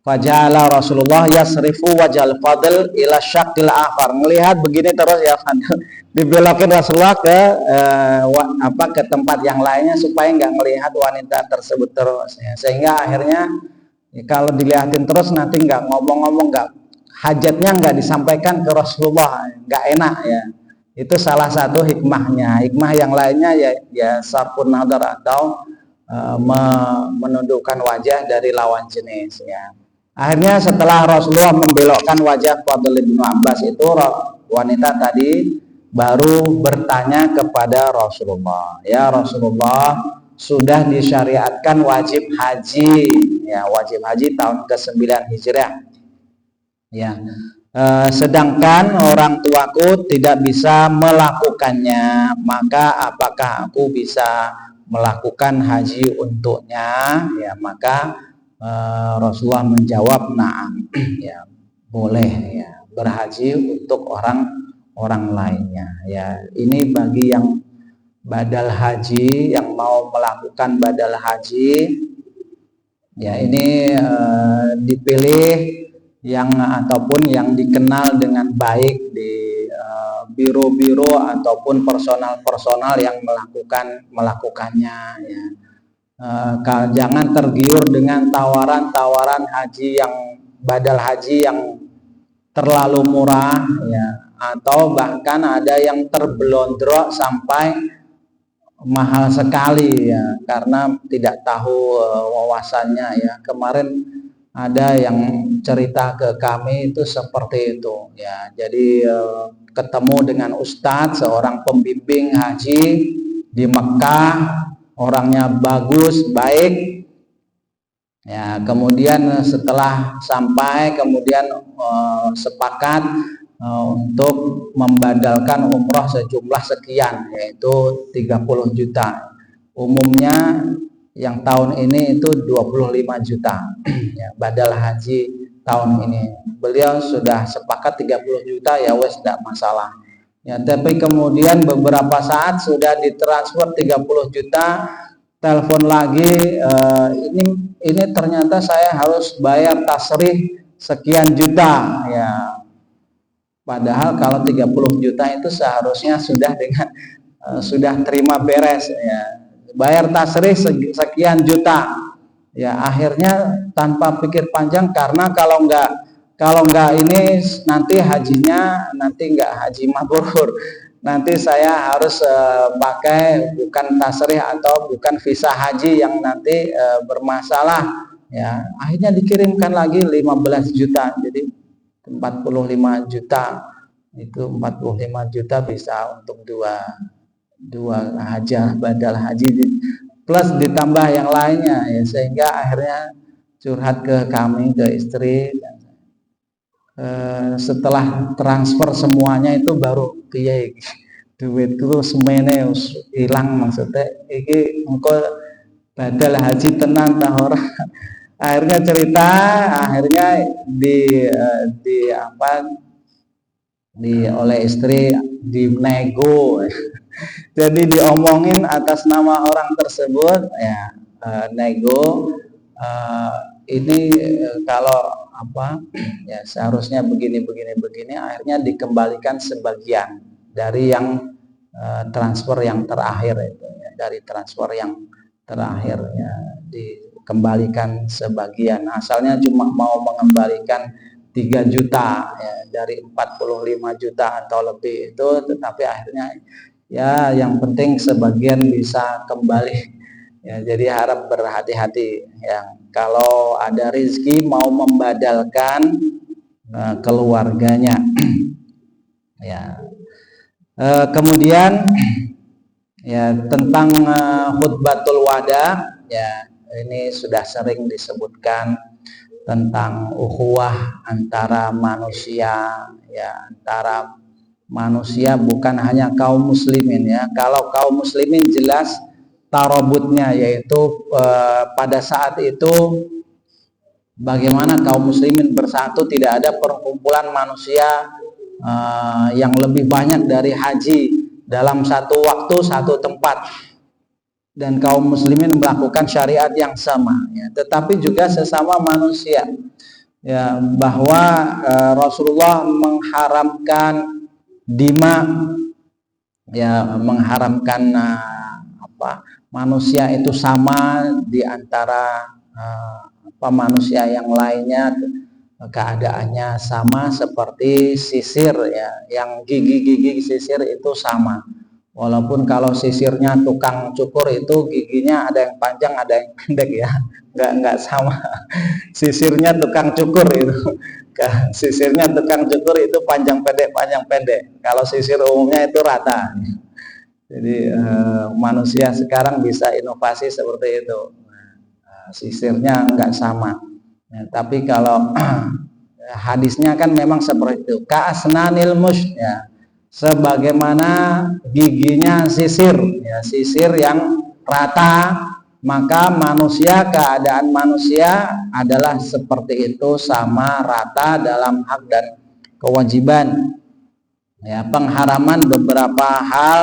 Faja'ala Rasulullah yasrifu wajal Fadl ila syaqil akhar. Melihat begini terus, ya, Fadl dibelokin Rasulullah ke tempat yang lainnya supaya nggak melihat wanita tersebut terus, ya. Sehingga akhirnya, ya, kalau dilihatin terus nanti nggak ngomong-ngomong, hajatnya nggak disampaikan ke Rasulullah, nggak enak, ya. Itu salah satu hikmahnya. Hikmah yang lainnya, ya sarfun nadar atau menundukkan wajah dari lawan jenis, ya. Akhirnya setelah Rasulullah membelokkan wajah Fadl bin Abbas itu, wanita tadi baru bertanya kepada Rasulullah, ya Rasulullah, sudah disyariatkan wajib haji, ya, wajib haji tahun ke-9 Hijriah, ya, sedangkan orang tuaku tidak bisa melakukannya, maka apakah aku bisa melakukan haji untuknya? Ya, maka Rasulullah menjawab, na'am, ya, boleh, ya, berhaji untuk orang lainnya, ya. Ini bagi yang badal haji, yang mau melakukan badal haji, ya, ini dipilih yang ataupun yang dikenal dengan baik di biro-biro ataupun personal yang melakukannya, ya. Jangan tergiur dengan tawaran haji yang badal haji yang terlalu murah, ya, atau bahkan ada yang terbelondrok sampai mahal sekali, ya, karena tidak tahu wawasannya, ya. Kemarin ada yang cerita ke kami itu seperti itu, ya. Jadi ketemu dengan ustadz, seorang pembimbing haji di Mekah, orangnya bagus, baik, ya. Kemudian setelah sampai, kemudian sepakat untuk membadalkan umroh sejumlah sekian, yaitu 30 juta. Umumnya yang tahun ini itu 25 juta, ya, badal haji tahun ini. Beliau sudah sepakat 30 juta, ya wes, tidak masalah. Ya, tapi kemudian beberapa saat sudah ditransfer 30 juta, telepon lagi, ini ternyata saya harus bayar tasrih sekian juta, ya. Padahal kalau 30 juta itu seharusnya sudah terima beres, ya. Bayar tasrih sekian juta, ya. Akhirnya tanpa pikir panjang, karena kalau nggak ini nanti hajinya nggak haji mabrur, nanti saya harus pakai bukan tasrih atau bukan visa haji yang nanti bermasalah, ya akhirnya dikirimkan lagi 15 juta, jadi 45 juta. Itu 45 juta bisa untuk dua hajah badal haji plus ditambah yang lainnya, ya, sehingga akhirnya curhat ke kami, ke istri. Setelah transfer semuanya itu baru piye duitku semene hilang, maksudnya iki engko badal haji tenan ta ora. Akhirnya cerita, akhirnya oleh istri dinego. Jadi diomongin atas nama orang tersebut, ya, nego, ini kalau ya seharusnya begini, akhirnya dikembalikan sebagian dari yang transfer yang terakhir itu, ya, dari transfer yang terakhir, ya, dikembalikan sebagian. Asalnya cuma mau mengembalikan 3 juta, ya, dari 45 juta atau lebih itu, tetapi akhirnya ya yang penting sebagian bisa kembali, ya. Jadi harap berhati-hati, ya, kalau ada rezeki mau membadalkan keluarganya. Ya. Kemudian ya tentang khutbatul wada, ya ini sudah sering disebutkan tentang ukhuwah antara manusia, ya, antara manusia bukan hanya kaum muslimin, ya. Kalau kaum muslimin jelas tarobutnya, yaitu pada saat itu bagaimana kaum muslimin bersatu, tidak ada perkumpulan manusia yang lebih banyak dari haji dalam satu waktu, satu tempat, dan kaum muslimin melakukan syariat yang sama, ya. Tetapi juga sesama manusia, ya, bahwa Rasulullah mengharamkan dima, ya, mengharamkan manusia itu sama di antara manusia yang lainnya, keadaannya sama seperti sisir, ya, yang gigi sisir itu sama. Walaupun kalau sisirnya tukang cukur itu giginya ada yang panjang, ada yang pendek, ya, nggak sama. Sisirnya tukang cukur itu, sisirnya tukang cukur itu panjang pendek. Kalau sisir umumnya itu rata. Jadi manusia sekarang bisa inovasi seperti itu. Sisirnya nggak sama. Ya, tapi kalau hadisnya kan memang seperti itu. Ka'asnanil mush, ya, sebagaimana giginya sisir, ya, sisir yang rata, maka keadaan manusia adalah seperti itu, sama rata dalam hak dan kewajiban, ya. Pengharaman beberapa hal,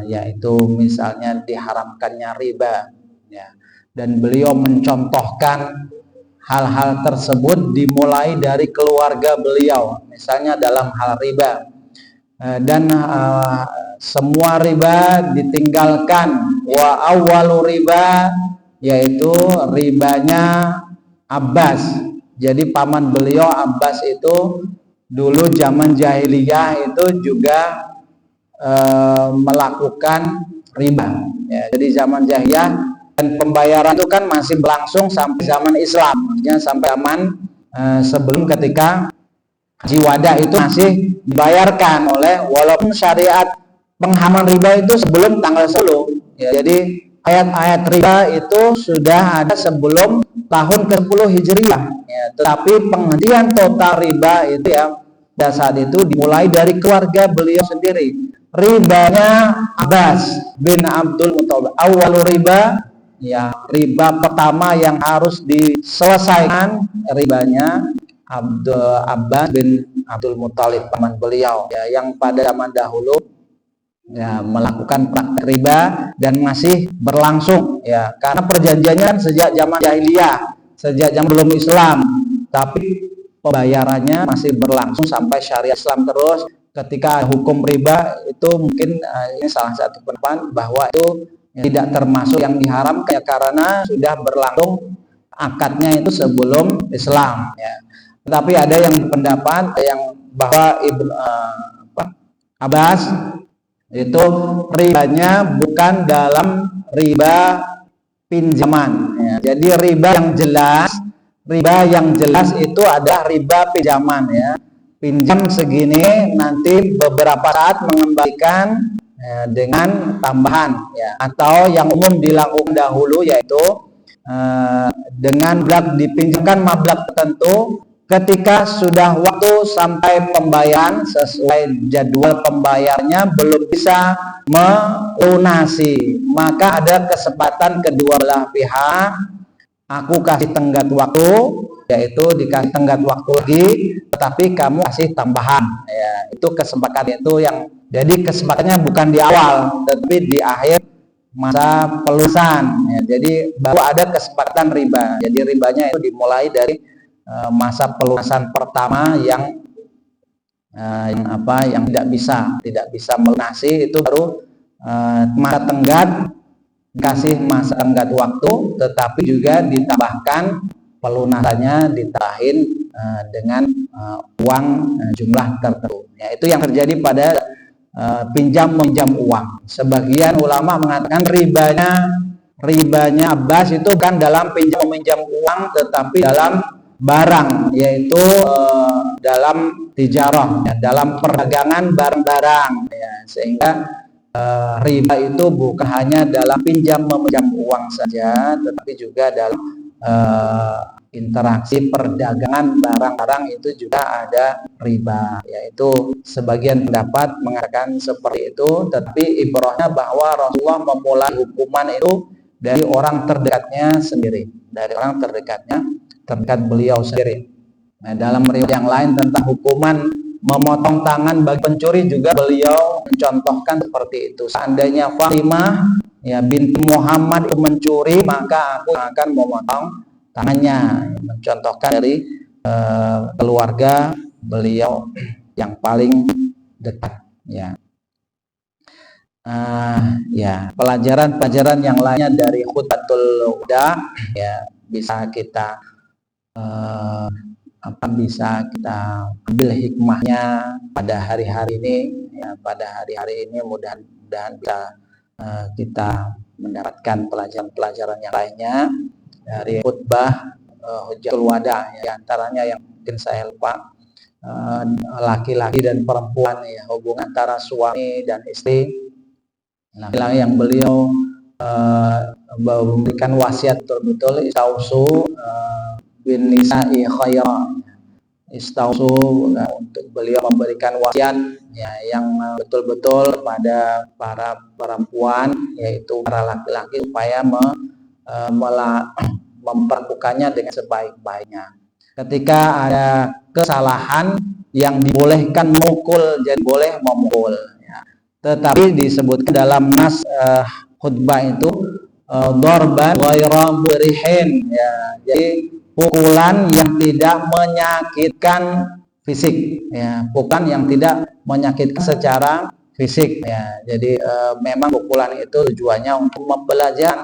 yaitu misalnya diharamkannya riba, ya, dan beliau mencontohkan hal-hal tersebut dimulai dari keluarga beliau, misalnya dalam hal riba, dan semua riba ditinggalkan. Wa awwalu riba, yaitu ribanya Abbas. Jadi paman beliau Abbas itu dulu zaman jahiliyah itu juga melakukan riba, ya. Jadi zaman jahiliyah dan pembayaran itu kan masih berlangsung sampai zaman Islam, artinya sampai zaman sebelum ketika haji wada itu masih dibayarkan walaupun syariat pengharaman riba itu sebelum tanggal 10, ya. Jadi ayat-ayat riba itu sudah ada sebelum tahun ke-10 Hijriah, ya. Tetapi penghentian total riba itu, ya, pada saat itu dimulai dari keluarga beliau sendiri. Ribanya Abbas bin Abdul Muthalib, awal riba, ya, riba pertama yang harus diselesaikan ribanya Abbas bin Abdul Muthalib, paman beliau, ya, yang pada zaman dahulu, ya, melakukan praktek riba dan masih berlangsung, ya, karena perjanjiannya sejak zaman jahiliyah, sejak zaman belum Islam, tapi pembayarannya masih berlangsung sampai syariat Islam terus. Ketika hukum riba itu mungkin ini salah satu pendapat bahwa itu tidak termasuk yang diharamkan, ya, karena sudah berlangsung akadnya itu sebelum Islam, ya. Tetapi ada yang pendapat yang bahwa Abbas itu ribanya bukan dalam riba pinjaman. Ya. Jadi riba yang jelas itu adalah riba pinjaman ya. Pinjam segini, nanti beberapa saat mengembalikan dengan tambahan ya. Atau yang umum dilakukan dahulu yaitu dengan dipinjamkan mablak tertentu, ketika sudah waktu sampai pembayaran sesuai jadwal pembayarnya belum bisa melunasi, maka ada kesempatan kedua belah pihak, aku kasih tenggat waktu, yaitu dikasih tenggat waktu lagi, tetapi kamu kasih tambahan ya. Itu kesepakatan itu yang jadi kesepakatannya bukan di awal tetapi di akhir masa pelunasan ya. Jadi baru ada kesepakatan riba. Jadi ribanya itu dimulai dari masa pelunasan pertama yang tidak bisa melunasi, itu baru masa tenggat, kasih masa tenggat waktu, tetapi juga ditambahkan pelunasannya ditahin dengan uang jumlah tertentu ya. Itu yang terjadi pada pinjam meminjam uang. Sebagian ulama mengatakan ribanya Abbas itu kan dalam pinjam meminjam uang, tetapi dalam barang, yaitu dalam tijarah ya, dalam perdagangan barang-barang ya. Sehingga riba itu bukan hanya dalam pinjam meminjam uang saja, tetapi juga dalam interaksi perdagangan barang-barang itu juga ada riba, yaitu sebagian pendapat mengatakan seperti itu. Tetapi ibrahnya bahwa Rasulullah memulai hukuman itu dari orang terdekatnya sendiri, terdekat beliau sendiri. Nah, dalam riwayat yang lain tentang hukuman memotong tangan bagi pencuri juga beliau mencontohkan seperti itu. Seandainya Fatimah ya binti Muhammad itu mencuri, maka aku akan memotong tangannya. Mencontohkan dari keluarga beliau yang paling dekat ya. Ya, pelajaran-pelajaran yang lainnya dari khutbatul wada ya bisa kita ambil hikmahnya pada hari-hari ini ya. Pada hari-hari ini mudah-mudahan bisa kita mendapatkan pelajaran-pelajaran yang lainnya dari khutbah Hujjatul Wada ya. Antaranya yang mungkin saya lupa, laki-laki dan perempuan ya, hubungan antara suami dan istri. Laki-laki yang beliau memberikan wasiat betul-betul, istausu bin nisa'i khaira, istausu untuk beliau memberikan wasiat ya yang betul-betul pada para perempuan, yaitu para laki-laki, supaya memperlakukannya dengan sebaik-baiknya. Ketika ada kesalahan yang dibolehkan memukul, jadi boleh memukul ya. Tetapi disebutkan dalam nas khutbah itu dorban ghaira murihin ya. Jadi pukulan yang tidak menyakitkan fisik ya, bukan yang tidak menyakitkan secara fisik ya. Jadi memang pukulan itu tujuannya untuk mempelajari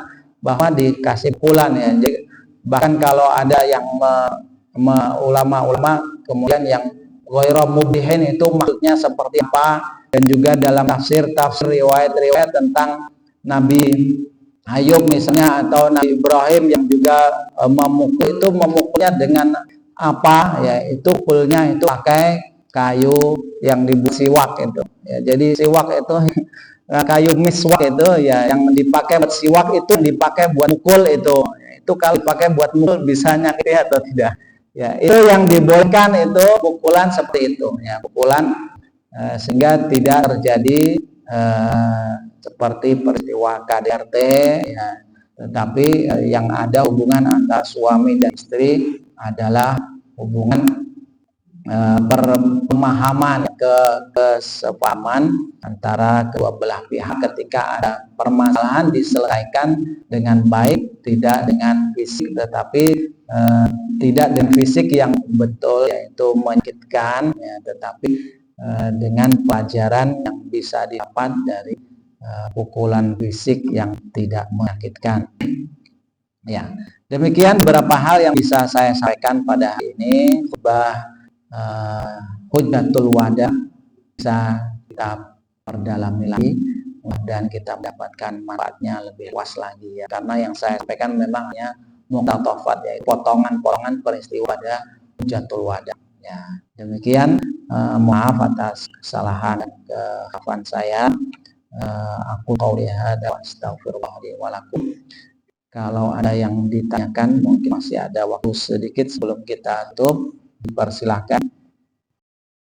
bahwa dikasih pukulan ya. Jadi, bahkan kalau ada yang ulama-ulama kemudian yang ghaira mubihin itu maksudnya seperti apa, dan juga dalam tafsir riwayat-riwayat tentang Nabi Ayub misalnya atau Nabi Ibrahim yang juga memukulnya dengan apa ya, itu pukulnya itu pakai kayu yang dibuat siwak itu ya. Jadi siwak itu kayu miswak itu ya, yang dipakai buat siwak itu dipakai buat mukul itu kalau dipakai buat mukul bisa nyakiti atau tidak ya. Itu yang dibolehkan, itu pukulan seperti itu ya, pukulan sehingga tidak terjadi seperti peristiwa KDRT ya. Tetapi yang ada hubungan antara suami dan istri adalah hubungan pemahaman, kesepahaman antara kedua belah pihak. Ketika ada permasalahan diselesaikan dengan baik, tidak dengan fisik, tetapi tidak dengan fisik yang betul yaitu menyakitkan ya, tetapi dengan pelajaran yang bisa didapat dari pukulan fisik yang tidak menyakitkan ya. Demikian beberapa hal yang bisa saya sampaikan pada hari ini. Khutbah Hujjatul Wada bisa kita perdalami lagi. dan kita mendapatkan manfaatnya lebih luas lagi ya. Karena yang saya sampaikan memang hanya muqtatafat, yaitu potongan-potongan peristiwa pada Hujjatul Wada. Ya, demikian. Maaf atas kesalahan dan kehilafan saya. Aku qauli hadza wa astaghfirullah li wa lakum. Kalau ada yang ditanyakan, mungkin masih ada waktu sedikit sebelum kita tutup, dipersilahkan.